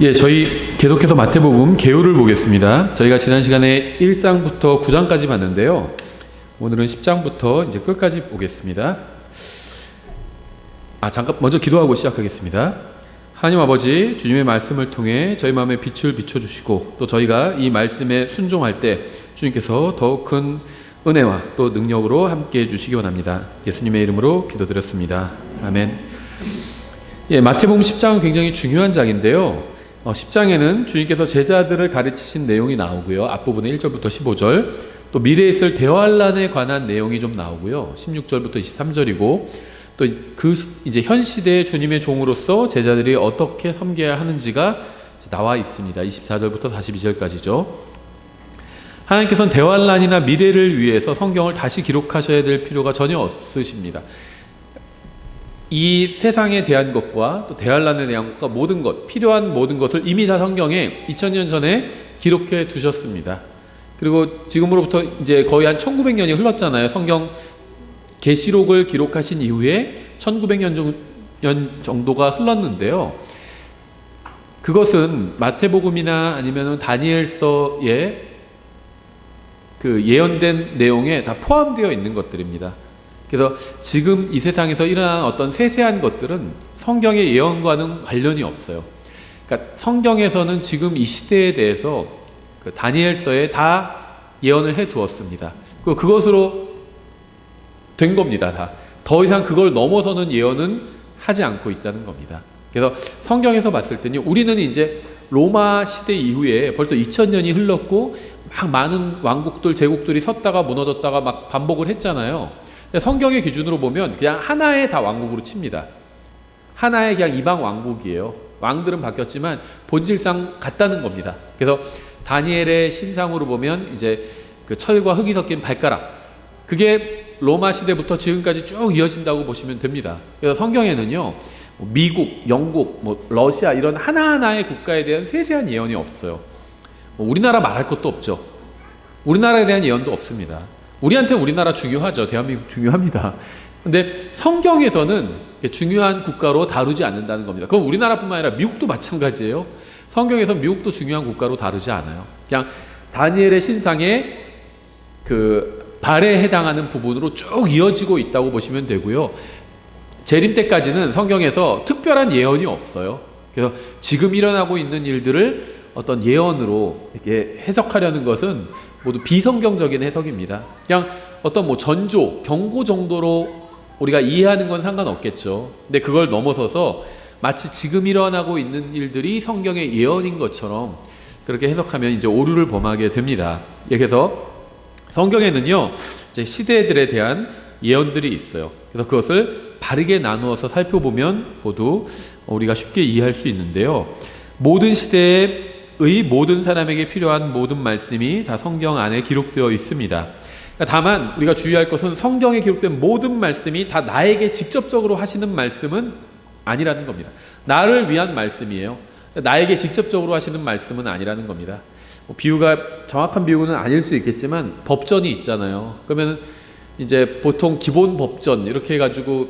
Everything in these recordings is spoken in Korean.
예, 저희 계속해서 마태복음 개요를 보겠습니다. 저희가 지난 시간에 1장부터 9장까지 봤는데요. 오늘은 10장부터 이제 끝까지 보겠습니다. 잠깐 먼저 기도하고 시작하겠습니다. 하나님 아버지, 주님의 말씀을 통해 저희 마음에 빛을 비춰주시고 또 저희가 이 말씀에 순종할 때 주님께서 더욱 큰 은혜와 또 능력으로 함께해 주시기 원합니다. 예수님의 이름으로 기도드렸습니다. 아멘. 예, 마태복음 10장은 굉장히 중요한 장인데요. 10장에는 주님께서 제자들을 가르치신 내용이 나오고요. 앞부분에 1절부터 15절, 또 미래에 있을 대환란에 관한 내용이 좀 나오고요. 16절부터 23절이고, 또 그 이제 현 시대의 주님의 종으로서 제자들이 어떻게 섬겨야 하는지가 나와 있습니다. 24절부터 42절까지죠. 하나님께서는 대환란이나 미래를 위해서 성경을 다시 기록하셔야 될 필요가 전혀 없으십니다. 이 세상에 대한 것과 또 대환란에 대한 것과 모든 것, 필요한 모든 것을 이미 다 성경에 2000년 전에 기록해 두셨습니다. 그리고 지금으로부터 이제 거의 한 1900년이 흘렀잖아요. 성경 계시록을 기록하신 이후에 1900년 정도가 흘렀는데요. 그것은 마태복음이나 아니면 다니엘서에 그 예언된 내용에 다 포함되어 있는 것들입니다. 그래서 지금 이 세상에서 일어나는 어떤 세세한 것들은 성경의 예언과는 관련이 없어요. 그러니까 성경에서는 지금 이 시대에 대해서 그 다니엘서에 다 예언을 해 두었습니다. 그것으로 된 겁니다. 다. 더 이상 그걸 넘어서는 예언은 하지 않고 있다는 겁니다. 그래서 성경에서 봤을 때는 우리는 이제 로마 시대 이후에 벌써 2000년이 흘렀고 막 많은 왕국들, 제국들이 섰다가 무너졌다가 막 반복을 했잖아요. 성경의 기준으로 보면 그냥 하나의 다 왕국으로 칩니다. 하나의 그냥 이방 왕국이에요. 왕들은 바뀌었지만 본질상 같다는 겁니다. 그래서 다니엘의 신상으로 보면 이제 그 철과 흙이 섞인 발가락, 그게 로마 시대부터 지금까지 쭉 이어진다고 보시면 됩니다. 그래서 성경에는요, 미국, 영국, 러시아 이런 하나하나의 국가에 대한 세세한 예언이 없어요. 우리나라 말할 것도 없죠. 우리나라에 대한 예언도 없습니다. 우리한테 우리나라 중요하죠. 대한민국 중요합니다. 근데 성경에서는 중요한 국가로 다루지 않는다는 겁니다. 그건 우리나라뿐만 아니라 미국도 마찬가지예요. 성경에서 미국도 중요한 국가로 다루지 않아요. 그냥 다니엘의 신상에 그 발에 해당하는 부분으로 쭉 이어지고 있다고 보시면 되고요. 재림 때까지는 성경에서 특별한 예언이 없어요. 그래서 지금 일어나고 있는 일들을 어떤 예언으로 이렇게 해석하려는 것은 모두 비성경적인 해석입니다. 그냥 어떤 전조, 경고 정도로 우리가 이해하는 건 상관없겠죠. 근데 그걸 넘어서서 마치 지금 일어나고 있는 일들이 성경의 예언인 것처럼 그렇게 해석하면 이제 오류를 범하게 됩니다. 그래서 성경에는요, 이제 시대들에 대한 예언들이 있어요. 그래서 그것을 바르게 나누어서 살펴보면 모두 우리가 쉽게 이해할 수 있는데요. 모든 시대의 모든 사람에게 필요한 모든 말씀이 다 성경 안에 기록되어 있습니다. 다만 우리가 주의할 것은 성경에 기록된 모든 말씀이 다 나에게 직접적으로 하시는 말씀은 아니라는 겁니다. 나를 위한 말씀이에요. 나에게 직접적으로 하시는 말씀은 아니라는 겁니다. 비유가 정확한 비유는 아닐 수 있겠지만 법전이 있잖아요. 그러면 이제 보통 기본 법전 이렇게 해가지고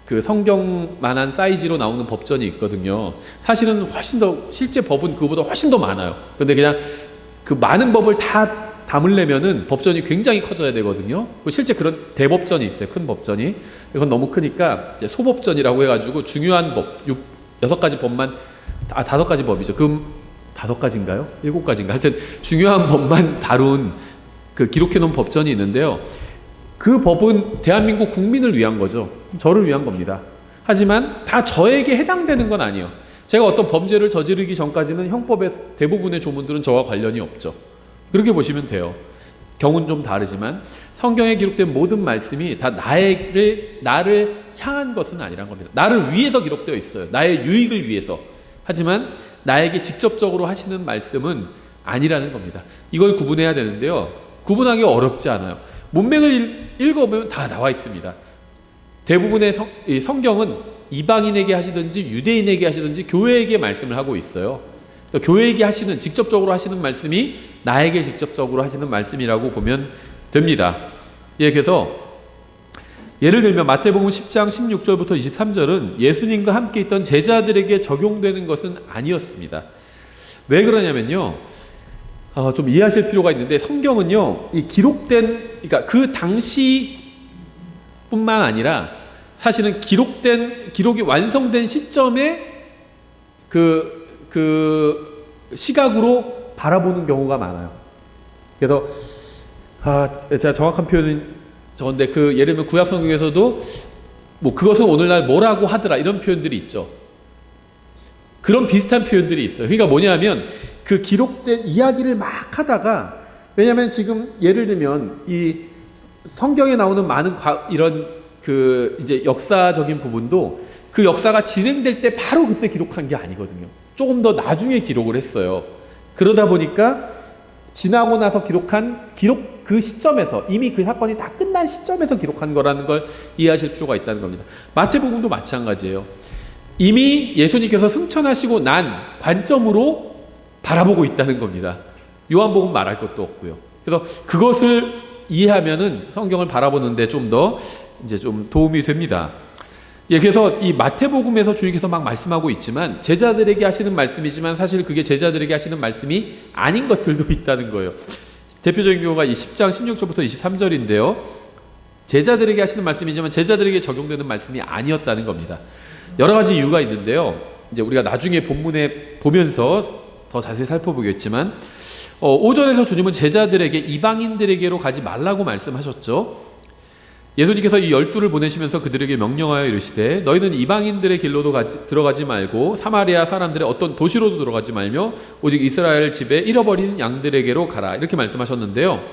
그 성경만한 사이즈로 나오는 법전이 있거든요. 사실은 훨씬 더, 실제 법은 그보다 훨씬 더 많아요. 근데 그냥 그 많은 법을 다 담으려면은 법전이 굉장히 커져야 되거든요. 실제 그런 대법전이 있어요. 큰 법전이. 그건 너무 크니까 이제 소법전이라고 해가지고 중요한 법, 6가지 법만, 5가지 법이죠. 그럼 5가지인가요? 7가지인가? 하여튼 중요한 법만 다룬 그 기록해 놓은 법전이 있는데요. 그 법은 대한민국 국민을 위한 거죠. 저를 위한 겁니다. 하지만 다 저에게 해당되는 건 아니에요. 제가 어떤 범죄를 저지르기 전까지는 형법의 대부분의 조문들은 저와 관련이 없죠. 그렇게 보시면 돼요. 경우는 좀 다르지만 성경에 기록된 모든 말씀이 다 나를 향한 것은 아니란 겁니다. 나를 위해서 기록되어 있어요. 나의 유익을 위해서. 하지만 나에게 직접적으로 하시는 말씀은 아니라는 겁니다. 이걸 구분해야 되는데요. 구분하기 어렵지 않아요. 문맥을 읽어보면 다 나와 있습니다. 대부분의 성경은 이방인에게 하시든지 유대인에게 하시든지 교회에게 말씀을 하고 있어요. 그러니까 교회에게 하시는, 직접적으로 하시는 말씀이 나에게 직접적으로 하시는 말씀이라고 보면 됩니다. 예, 그래서 예를 들면 마태복음 10장 16절부터 23절은 예수님과 함께 있던 제자들에게 적용되는 것은 아니었습니다. 왜 그러냐면요, 좀 이해하실 필요가 있는데, 성경은요, 이 그러니까 그 당시뿐만 아니라 사실은 기록이 완성된 시점에 그 시각으로 바라보는 경우가 많아요. 그래서 제가 정확한 표현은 저건데, 예를 들면 구약 성경에서도 뭐 그것은 오늘날 뭐라고 하더라 이런 표현들이 있죠. 그런 비슷한 표현들이 있어요. 그러니까 뭐냐면 그 기록된 이야기를 막 하다가, 왜냐하면 지금 예를 들면 이 성경에 나오는 많은 이런 이제 역사적인 부분도 그 역사가 진행될 때 바로 그때 기록한 게 아니거든요. 조금 더 나중에 기록을 했어요. 그러다 보니까 지나고 나서 그 시점에서, 이미 그 사건이 다 끝난 시점에서 기록한 거라는 걸 이해하실 필요가 있다는 겁니다. 마태복음도 마찬가지예요. 이미 예수님께서 승천하시고 난 관점으로 바라보고 있다는 겁니다. 요한복음 말할 것도 없고요. 그래서 그것을 이해하면은 성경을 바라보는데 좀 도움이 됩니다. 예, 그래서 이 마태복음에서 주님께서 막 말씀하고 있지만, 제자들에게 하시는 말씀이지만 사실 그게 제자들에게 하시는 말씀이 아닌 것들도 있다는 거예요. 대표적인 경우가 이 10장 16절부터 23절인데요. 제자들에게 하시는 말씀이지만 제자들에게 적용되는 말씀이 아니었다는 겁니다. 여러 가지 이유가 있는데요. 이제 우리가 나중에 본문에 보면서 더 자세히 살펴보겠지만, 5절에서 주님은 제자들에게 이방인들에게로 가지 말라고 말씀하셨죠. 예수님께서 이 12를 보내시면서 그들에게 명령하여 이르시되, 너희는 이방인들의 길로도 들어가지 말고 사마리아 사람들의 어떤 도시로도 들어가지 말며 오직 이스라엘 집에 잃어버린 양들에게로 가라, 이렇게 말씀하셨는데요.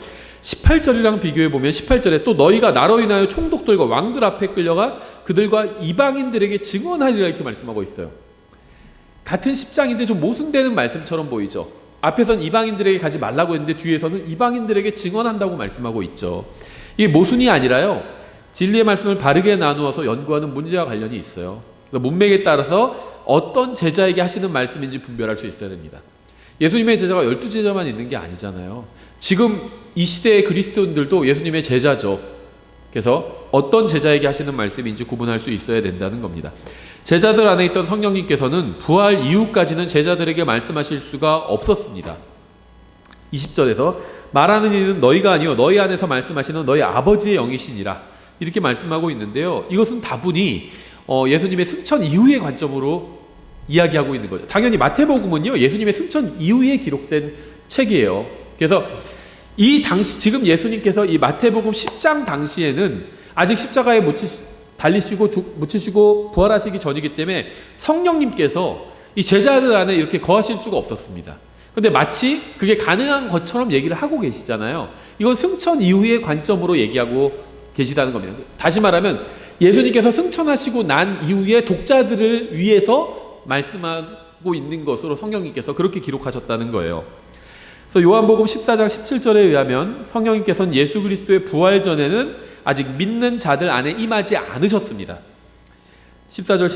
18절이랑 비교해 보면 18절에 또 너희가 나로 인하여 총독들과 왕들 앞에 끌려가 그들과 이방인들에게 증언하리라, 이렇게 말씀하고 있어요. 같은 10장인데 좀 모순되는 말씀처럼 보이죠. 앞에선 이방인들에게 가지 말라고 했는데 뒤에서는 이방인들에게 증언한다고 말씀하고 있죠. 이게 모순이 아니라요, 진리의 말씀을 바르게 나누어서 연구하는 문제와 관련이 있어요. 문맥에 따라서 어떤 제자에게 하시는 말씀인지 분별할 수 있어야 됩니다. 예수님의 제자가 12제자만 있는 게 아니잖아요. 지금 이 시대의 그리스도인들도 예수님의 제자죠. 그래서 어떤 제자에게 하시는 말씀인지 구분할 수 있어야 된다는 겁니다. 제자들 안에 있던 성령님께서는 부활 이후까지는 제자들에게 말씀하실 수가 없었습니다. 20절에서 말하는 이는 너희가 아니요 너희 안에서 말씀하시는 너희 아버지의 영이시니라, 이렇게 말씀하고 있는데요. 이것은 다분히 예수님의 승천 이후의 관점으로 이야기하고 있는 거죠. 당연히 마태복음은요, 예수님의 승천 이후에 기록된 책이에요. 그래서 이 당시, 지금 예수님께서 이 마태복음 10장 당시에는 아직 십자가에 묻히시고 부활하시기 전이기 때문에 성령님께서 이 제자들 안에 이렇게 거하실 수가 없었습니다. 근데 마치 그게 가능한 것처럼 얘기를 하고 계시잖아요. 이건 승천 이후의 관점으로 얘기하고 계시다는 겁니다. 다시 말하면 예수님께서 승천하시고 난 이후에 독자들을 위해서 말씀하고 있는 것으로 성령님께서 그렇게 기록하셨다는 거예요. 그래서 요한복음 14장 17절에 의하면 성령님께서는 예수 그리스도의 부활 전에는 아직 믿는 자들 안에 임하지 않으셨습니다. 14장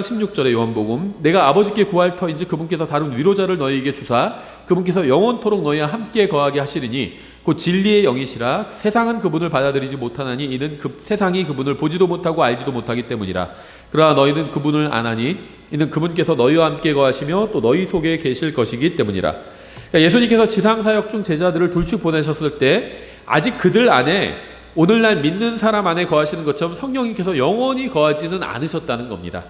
16절에 요한복음, 내가 아버지께 구할 터인지 그분께서 다른 위로자를 너희에게 주사 그분께서 영원토록 너희와 함께 거하게 하시리니 곧 진리의 영이시라. 세상은 그분을 받아들이지 못하나니 이는 세상이 그분을 보지도 못하고 알지도 못하기 때문이라. 그러나 너희는 그분을 아나니 이는 그분께서 너희와 함께 거하시며 또 너희 속에 계실 것이기 때문이라. 그러니까 예수님께서 지상사역 중 제자들을 둘씩 보내셨을 때 아직 그들 안에 오늘날 믿는 사람 안에 거하시는 것처럼 성령님께서 영원히 거하지는 않으셨다는 겁니다.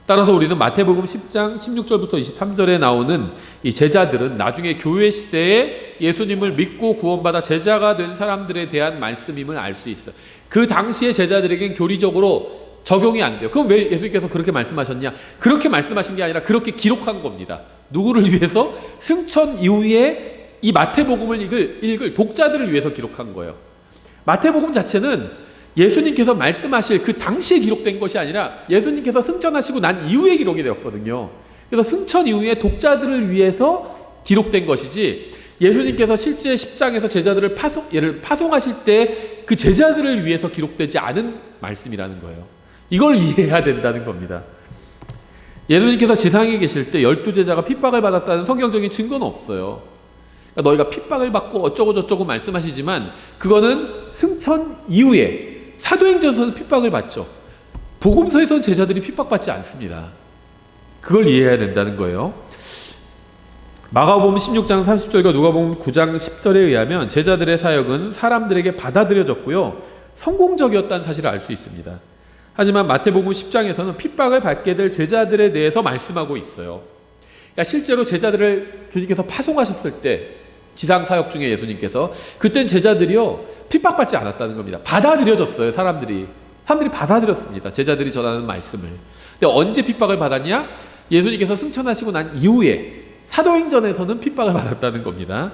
따라서 우리는 마태복음 10장 16절부터 23절에 나오는 이 제자들은 나중에 교회 시대에 예수님을 믿고 구원받아 제자가 된 사람들에 대한 말씀임을 알 수 있어요. 그 당시의 제자들에겐 교리적으로 적용이 안 돼요. 그럼 왜 예수님께서 그렇게 말씀하셨냐? 그렇게 말씀하신 게 아니라 그렇게 기록한 겁니다. 누구를 위해서? 승천 이후에 이 마태복음을 읽을 독자들을 위해서 기록한 거예요. 마태복음 자체는 예수님께서 말씀하실 그 당시에 기록된 것이 아니라 예수님께서 승천하시고 난 이후에 기록이 되었거든요. 그래서 승천 이후에 독자들을 위해서 기록된 것이지, 예수님께서 실제 10장에서 제자들을 파송하실 때 그 제자들을 위해서 기록되지 않은 말씀이라는 거예요. 이걸 이해해야 된다는 겁니다. 예수님께서 지상에 계실 때 12제자가 핍박을 받았다는 성경적인 증거는 없어요. 그러니까 너희가 핍박을 받고 어쩌고 저쩌고 말씀하시지만 그거는 승천 이후에 사도행전에서는 핍박을 받죠. 복음서에서는 제자들이 핍박받지 않습니다. 그걸 이해해야 된다는 거예요. 마가복음 16장 30절과 누가복음 9장 10절에 의하면 제자들의 사역은 사람들에게 받아들여졌고요, 성공적이었다는 사실을 알 수 있습니다. 하지만 마태복음 10장에서는 핍박을 받게 될 제자들에 대해서 말씀하고 있어요. 그러니까 실제로 제자들을 주님께서 파송하셨을 때, 지상사역 중에 예수님께서, 그땐 제자들이요 핍박받지 않았다는 겁니다. 받아들여졌어요. 사람들이 받아들였습니다. 제자들이 전하는 말씀을. 근데 언제 핍박을 받았냐? 예수님께서 승천하시고 난 이후에 사도행전에서는 핍박을 받았다는 겁니다.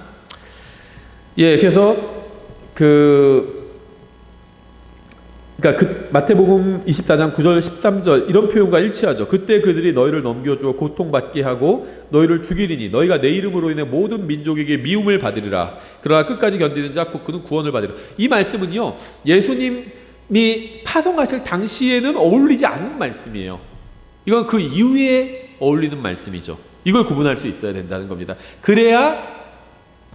그래서 마태복음 24장 9절 13절 이런 표현과 일치하죠. 그때 그들이 너희를 넘겨주어 고통받게 하고 너희를 죽이리니 너희가 내 이름으로 인해 모든 민족에게 미움을 받으리라. 그러나 끝까지 견디는 자 곧 그는 구원을 받으리라. 이 말씀은요, 예수님이 파송하실 당시에는 어울리지 않는 말씀이에요. 이건 그 이후에 어울리는 말씀이죠. 이걸 구분할 수 있어야 된다는 겁니다. 그래야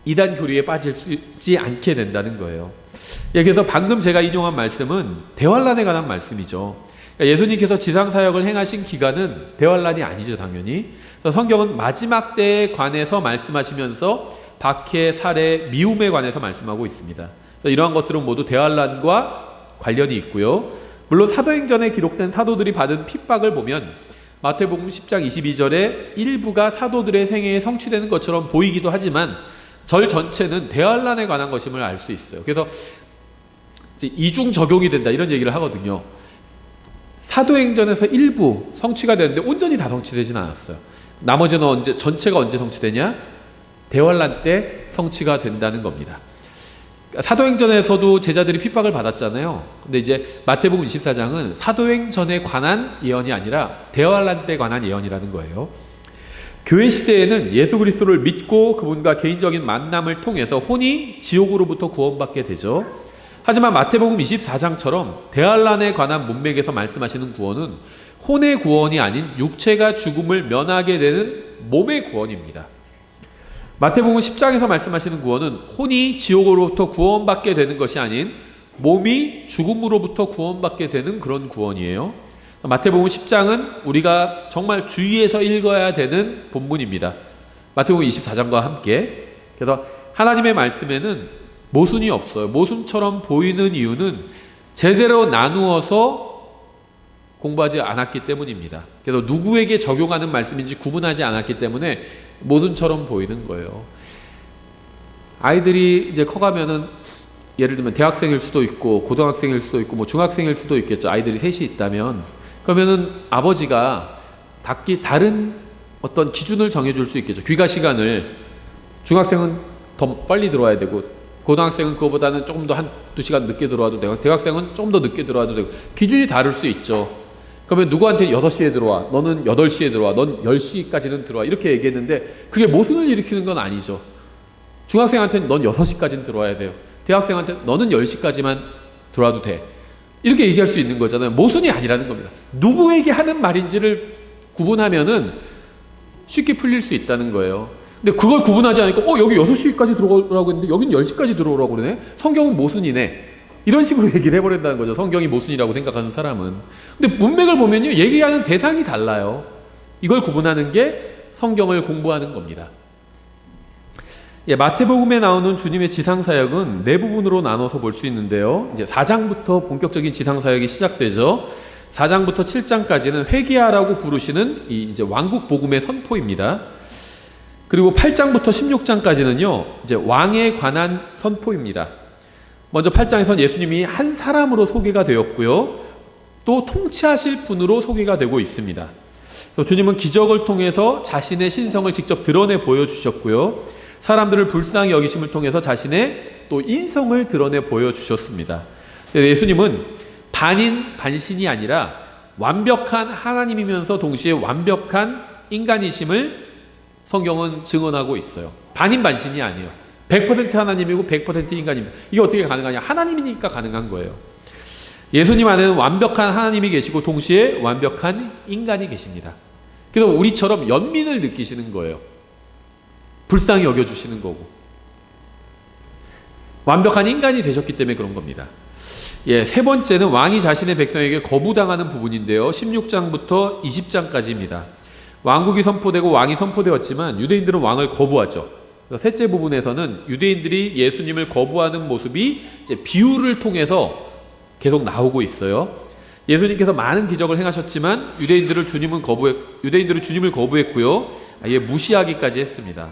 이단 교리에 빠지지 않게 된다는 거예요. 그래서 방금 제가 인용한 말씀은 대환란에 관한 말씀이죠. 그러니까 예수님께서 지상사역을 행하신 기간은 대환란이 아니죠, 당연히. 성경은 마지막 때에 관해서 말씀하시면서 박해, 살해, 미움에 관해서 말씀하고 있습니다. 이러한 것들은 모두 대환란과 관련이 있고요. 물론 사도행전에 기록된 사도들이 받은 핍박을 보면 마태복음 10장 22절에 일부가 사도들의 생애에 성취되는 것처럼 보이기도 하지만 절 전체는 대환란에 관한 것임을 알 수 있어요. 그래서 이중 적용이 된다 이런 얘기를 하거든요. 사도행전에서 일부 성취가 되는데 온전히 다 성취되지는 않았어요. 나머지는 전체가 언제 성취되냐? 대환란 때 성취가 된다는 겁니다. 사도행전에서도 제자들이 핍박을 받았잖아요. 근데 이제 마태복음 24장은 사도행전에 관한 예언이 아니라 대환란 때 관한 예언이라는 거예요. 교회 시대에는 예수 그리스도를 믿고 그분과 개인적인 만남을 통해서 혼이 지옥으로부터 구원받게 되죠. 하지만 마태복음 24장처럼 대환란에 관한 문맥에서 말씀하시는 구원은 혼의 구원이 아닌 육체가 죽음을 면하게 되는 몸의 구원입니다. 마태복음 10장에서 말씀하시는 구원은 혼이 지옥으로부터 구원받게 되는 것이 아닌 몸이 죽음으로부터 구원받게 되는 그런 구원이에요. 마태복음 10장은 우리가 정말 주의해서 읽어야 되는 본문입니다. 마태복음 24장과 함께. 그래서 하나님의 말씀에는 모순이 없어요. 모순처럼 보이는 이유는 제대로 나누어서 공부하지 않았기 때문입니다. 그래서 누구에게 적용하는 말씀인지 구분하지 않았기 때문에 모순처럼 보이는 거예요. 아이들이 이제 커가면은 예를 들면 대학생일 수도 있고 고등학생일 수도 있고 뭐 중학생일 수도 있겠죠. 아이들이 셋이 있다면 그러면은 아버지가 다른 어떤 기준을 정해줄 수 있겠죠. 귀가 시간을 중학생은 더 빨리 들어와야 되고 고등학생은 그거보다는 조금 더 한 2시간 늦게 들어와도 되고 대학생은 좀 더 늦게 들어와도 되고 기준이 다를 수 있죠. 그러면 누구한테 6시에 들어와, 너는 8시에 들어와, 넌 10시까지는 들어와 이렇게 얘기했는데 그게 모순을 일으키는 건 아니죠. 중학생한테는 넌 6시까지는 들어와야 돼요. 대학생한테 너는 10시까지만 들어와도 돼. 이렇게 얘기할 수 있는 거잖아요. 모순이 아니라는 겁니다. 누구에게 하는 말인지를 구분하면은 쉽게 풀릴 수 있다는 거예요. 근데 그걸 구분하지 않으니까 여기 6시까지 들어오라고 했는데 여긴 10시까지 들어오라고 그러네. 성경은 모순이네. 이런 식으로 얘기를 해버린다는 거죠. 성경이 모순이라고 생각하는 사람은. 근데 문맥을 보면요, 얘기하는 대상이 달라요. 이걸 구분하는 게 성경을 공부하는 겁니다. 마태복음에 나오는 주님의 지상사역은 네 부분으로 나눠서 볼 수 있는데요. 이제 4장부터 본격적인 지상사역이 시작되죠. 4장부터 7장까지는 회개하라고 부르시는 이제 왕국 복음의 선포입니다. 그리고 8장부터 16장까지는요, 이제 왕에 관한 선포입니다. 먼저 8장에서는 예수님이 한 사람으로 소개가 되었고요. 또 통치하실 분으로 소개가 되고 있습니다. 주님은 기적을 통해서 자신의 신성을 직접 드러내 보여주셨고요. 사람들을 불쌍히 여기심을 통해서 자신의 또 인성을 드러내 보여주셨습니다. 예수님은 반인 반신이 아니라 완벽한 하나님이면서 동시에 완벽한 인간이심을 성경은 증언하고 있어요. 반인 반신이 아니에요. 100% 하나님이고 100% 인간입니다. 이게 어떻게 가능하냐? 하나님이니까 가능한 거예요. 예수님 안에는 완벽한 하나님이 계시고 동시에 완벽한 인간이 계십니다. 그래서 우리처럼 연민을 느끼시는 거예요. 불쌍히 여겨주시는 거고 완벽한 인간이 되셨기 때문에 그런 겁니다. 예, 세 번째는 왕이 자신의 백성에게 거부당하는 부분인데요. 16장부터 20장까지입니다. 왕국이 선포되고 왕이 선포되었지만 유대인들은 왕을 거부하죠. 셋째 부분에서는 유대인들이 예수님을 거부하는 모습이 이제 비유를 통해서 계속 나오고 있어요. 예수님께서 많은 기적을 행하셨지만 유대인들은 주님을 거부했고요. 아예 무시하기까지 했습니다.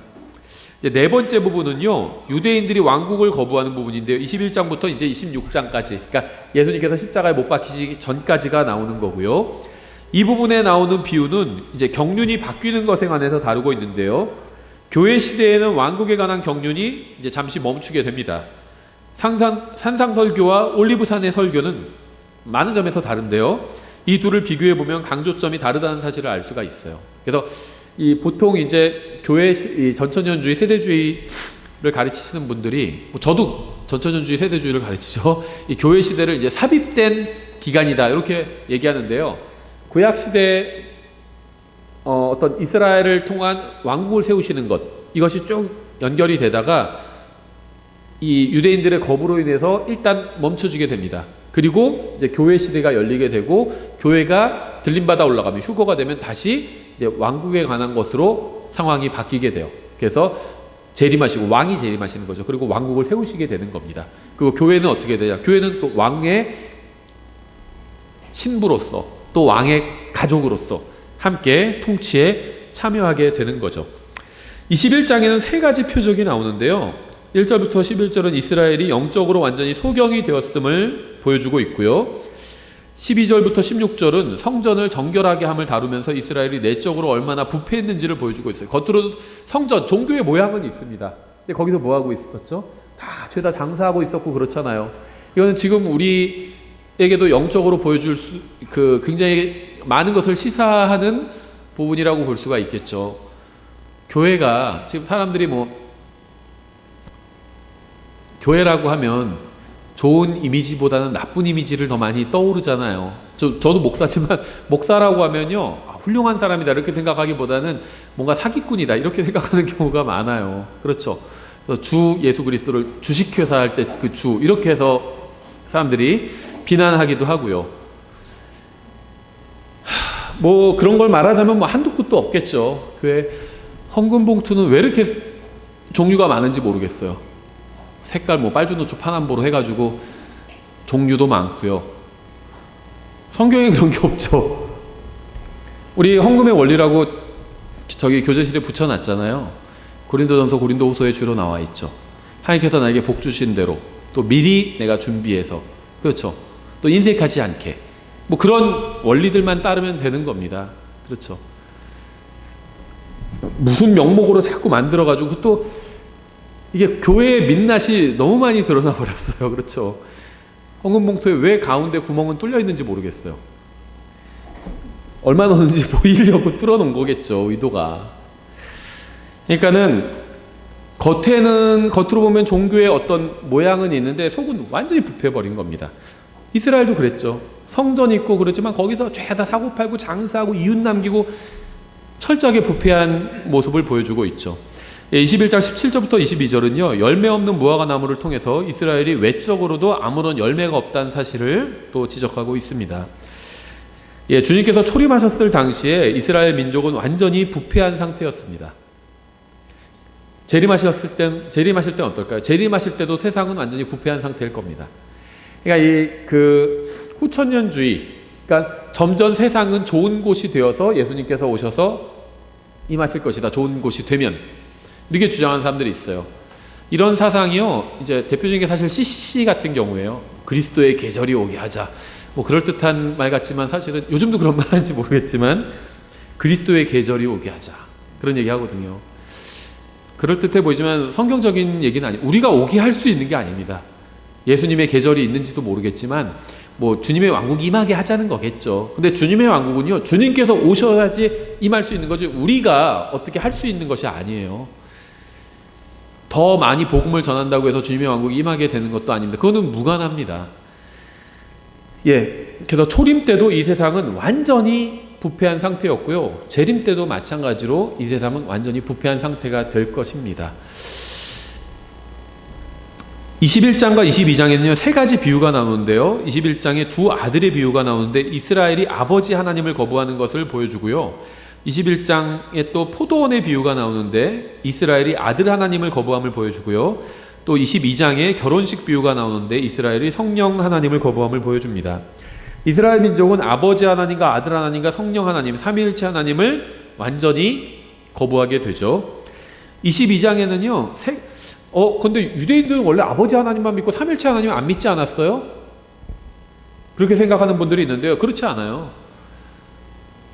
이제 네 번째 부분은요, 유대인들이 왕국을 거부하는 부분인데요. 21장부터 이제 26장까지, 그러니까 예수님께서 십자가에 못 박히시기 전까지가 나오는 거고요. 이 부분에 나오는 비유는 이제 경륜이 바뀌는 것에 관해서 다루고 있는데요. 교회 시대에는 왕국에 관한 경륜이 이제 잠시 멈추게 됩니다. 산상설교와 올리브산의 설교는 많은 점에서 다른데요. 이 둘을 비교해 보면 강조점이 다르다는 사실을 알 수가 있어요. 그래서 보통 이제 교회 전천년주의 세대주의를 가르치시는 분들이, 저도 전천년주의 세대주의를 가르치죠. 이 교회 시대를 이제 삽입된 기간이다 이렇게 얘기하는데요. 구약 시대 어떤 이스라엘을 통한 왕국을 세우시는 것, 이것이 쭉 연결이 되다가 이 유대인들의 거부로 인해서 일단 멈춰지게 됩니다. 그리고 이제 교회 시대가 열리게 되고 교회가 들림받아 올라가면 휴거가 되면 다시 이제 왕국에 관한 것으로 상황이 바뀌게 돼요. 그래서 재림하시고 왕이 재림하시는 거죠. 그리고 왕국을 세우시게 되는 겁니다. 그리고 교회는 어떻게 되냐? 교회는 또 왕의 신부로서 또 왕의 가족으로서 함께 통치에 참여하게 되는 거죠. 21장에는 세 가지 표적이 나오는데요. 1절부터 11절은 이스라엘이 영적으로 완전히 소경이 되었음을 보여주고 있고요. 12절부터 16절은 성전을 정결하게 함을 다루면서 이스라엘이 내적으로 얼마나 부패했는지를 보여주고 있어요. 겉으로 성전, 종교의 모양은 있습니다. 근데 거기서 뭐 하고 있었죠? 다 죄다 장사하고 있었고 그렇잖아요. 이거는 지금 우리에게도 영적으로 보여줄 굉장히 많은 것을 시사하는 부분이라고 볼 수가 있겠죠. 교회가 지금 사람들이 교회라고 하면 좋은 이미지보다는 나쁜 이미지를 더 많이 떠오르잖아요. 저도 목사지만 목사라고 하면요, 훌륭한 사람이다 이렇게 생각하기보다는 뭔가 사기꾼이다 이렇게 생각하는 경우가 많아요. 그렇죠. 주 예수 그리스도를 주식회사 할 때 그 주 이렇게 해서 사람들이 비난하기도 하고요. 그런 걸 말하자면 한두 끝도 없겠죠. 교회 헌금 봉투는 왜 이렇게 종류가 많은지 모르겠어요. 색깔 빨주노초 파남보로 해가지고 종류도 많고요. 성경에 그런 게 없죠. 우리 헌금의 원리라고 저기 교재실에 붙여놨잖아요. 고린도전서 고린도후서에 주로 나와 있죠. 하나님께서 나에게 복 주신 대로 또 미리 내가 준비해서, 그렇죠, 또 인색하지 않게 그런 원리들만 따르면 되는 겁니다. 그렇죠. 무슨 명목으로 자꾸 만들어가지고 또 이게 교회의 민낯이 너무 많이 드러나 버렸어요. 그렇죠. 헌금 봉투에 왜 가운데 구멍은 뚫려 있는지 모르겠어요. 얼마 넣었는지 보이려고 뚫어 놓은 거겠죠, 의도가. 그러니까는 겉으로 보면 종교의 어떤 모양은 있는데 속은 완전히 부패해버린 겁니다. 이스라엘도 그랬죠. 성전 있고 그렇지만 거기서 죄다 사고 팔고 장사하고 이웃 남기고 철저하게 부패한 모습을 보여주고 있죠. 21장 17절부터 22절은요, 열매 없는 무화과 나무를 통해서 이스라엘이 외적으로도 아무런 열매가 없다는 사실을 또 지적하고 있습니다. 주님께서 초림하셨을 당시에 이스라엘 민족은 완전히 부패한 상태였습니다. 재림하실 땐 어떨까요? 재림하실 때도 세상은 완전히 부패한 상태일 겁니다. 그러니까 후천년주의, 그러니까 점점 세상은 좋은 곳이 되어서 예수님께서 오셔서 임하실 것이다. 좋은 곳이 되면. 이렇게 주장하는 사람들이 있어요. 이런 사상이요, 이제 대표적인 게 사실 CCC 같은 경우에요. 그리스도의 계절이 오게 하자. 그럴듯한 말 같지만 사실은 요즘도 그런 말 하는지 모르겠지만 그리스도의 계절이 오게 하자. 그런 얘기 하거든요. 그럴듯해 보이지만 성경적인 얘기는 아니에요. 우리가 오게 할 수 있는 게 아닙니다. 예수님의 계절이 있는지도 모르겠지만 주님의 왕국이 임하게 하자는 거겠죠. 근데 주님의 왕국은요, 주님께서 오셔야지 임할 수 있는 거지 우리가 어떻게 할 수 있는 것이 아니에요. 더 많이 복음을 전한다고 해서 주님의 왕국이 임하게 되는 것도 아닙니다. 그거는 무관합니다. 그래서 초림 때도 이 세상은 완전히 부패한 상태였고요. 재림 때도 마찬가지로 이 세상은 완전히 부패한 상태가 될 것입니다. 21장과 22장에는요, 세 가지 비유가 나오는데요. 21장에 두 아들의 비유가 나오는데 이스라엘이 아버지 하나님을 거부하는 것을 보여주고요. 21장에 또 포도원의 비유가 나오는데 이스라엘이 아들 하나님을 거부함을 보여주고요. 또 22장에 결혼식 비유가 나오는데 이스라엘이 성령 하나님을 거부함을 보여줍니다. 이스라엘 민족은 아버지 하나님과 아들 하나님과 성령 하나님, 삼위일체 하나님을 완전히 거부하게 되죠. 22장에는요, 근데 유대인들은 원래 아버지 하나님만 믿고 삼위일체 하나님을 안 믿지 않았어요? 그렇게 생각하는 분들이 있는데요. 그렇지 않아요.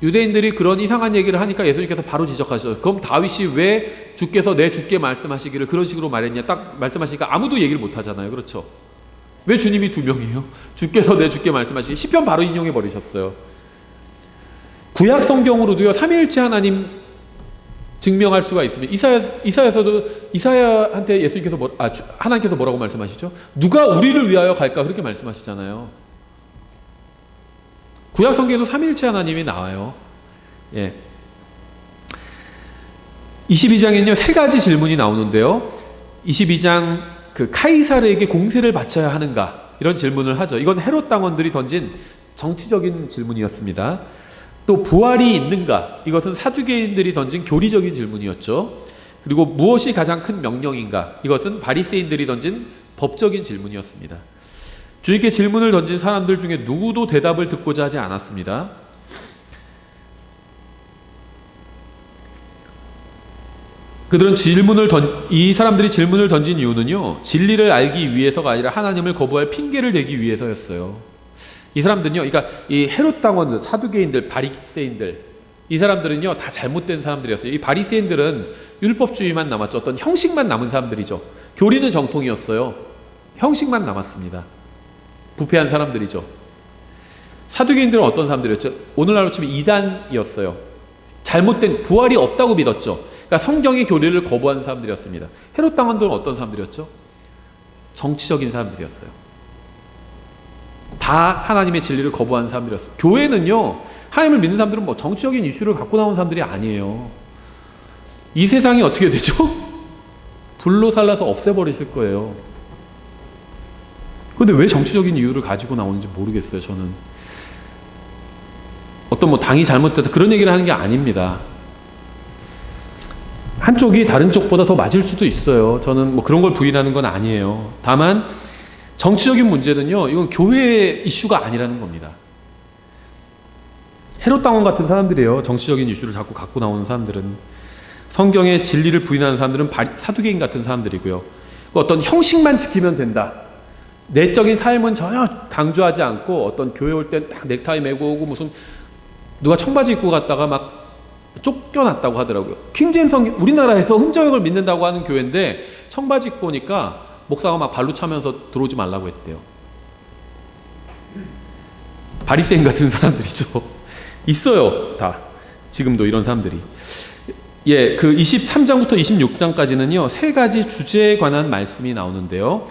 유대인들이 그런 이상한 얘기를 하니까 예수님께서 바로 지적하셨어요. 그럼 다윗이 왜 주께서 내 주께 말씀하시기를 그런 식으로 말했냐? 딱 말씀하시니까 아무도 얘기를 못 하잖아요. 그렇죠? 왜 주님이 두 명이에요? 주께서 내 주께 말씀하시기 시편 바로 인용해 버리셨어요. 구약 성경으로도요, 삼위일체 하나님 증명할 수가 있습니다. 이사야한테 예수님께서 하나님께서 뭐라고 말씀하시죠? 누가 우리를 위하여 갈까? 그렇게 말씀하시잖아요. 구약 성경에도 삼위일체 하나님이 나와요. 예. 22장에는요, 세 가지 질문이 나오는데요. 22장 카이사르에게 공세를 바쳐야 하는가? 이런 질문을 하죠. 이건 헤롯 당원들이 던진 정치적인 질문이었습니다. 또 부활이 있는가? 이것은 사두개인들이 던진 교리적인 질문이었죠. 그리고 무엇이 가장 큰 명령인가? 이것은 바리새인들이 던진 법적인 질문이었습니다. 주님께 질문을 던진 사람들 중에 누구도 대답을 듣고자 하지 않았습니다. 이 사람들이 질문을 던진 이유는요, 진리를 알기 위해서가 아니라 하나님을 거부할 핑계를 대기 위해서였어요. 이 사람들은요, 그러니까 이 헤롯 당원, 사두개인들, 바리새인들, 이 사람들은요 다 잘못된 사람들이었어요. 이 바리새인들은 율법주의만 남았죠. 어떤 형식만 남은 사람들이죠. 교리는 정통이었어요. 형식만 남았습니다. 부패한 사람들이죠. 사두개인들은 어떤 사람들이었죠? 오늘날로 치면 이단이었어요. 잘못된, 부활이 없다고 믿었죠. 그러니까 성경의 교리를 거부한 사람들이었습니다. 헤롯 당원들은 어떤 사람들이었죠? 정치적인 사람들이었어요. 다 하나님의 진리를 거부한 사람들이었어요. 교회는요, 하나님을 믿는 사람들은 뭐 정치적인 이슈를 갖고 나온 사람들이 아니에요. 이 세상이 어떻게 되죠? 불로 살라서 없애버리실 거예요. 근데 왜 정치적인 이유를 가지고 나오는지 모르겠어요. 저는 어떤 당이 잘못됐다 그런 얘기를 하는 게 아닙니다. 한쪽이 다른 쪽보다 더 맞을 수도 있어요. 저는 그런 걸 부인하는 건 아니에요. 다만 정치적인 문제는요, 이건 교회의 이슈가 아니라는 겁니다. 헤롯 당원 같은 사람들이에요. 정치적인 이슈를 자꾸 갖고 나오는 사람들은. 성경의 진리를 부인하는 사람들은 사두개인 같은 사람들이고요. 어떤 형식만 지키면 된다. 내적인 삶은 전혀 강조하지 않고 어떤 교회 올 땐 딱 넥타이 메고 오고 무슨 누가 청바지 입고 갔다가 막 쫓겨났다고 하더라고요. 킹제임스 성경, 우리나라에서 흠저역을 믿는다고 하는 교회인데 청바지 입고 오니까 목사가 막 발로 차면서 들어오지 말라고 했대요. 바리새인 같은 사람들이죠. 있어요, 다. 지금도 이런 사람들이. 예, 23장부터 26장까지는요, 세 가지 주제에 관한 말씀이 나오는데요.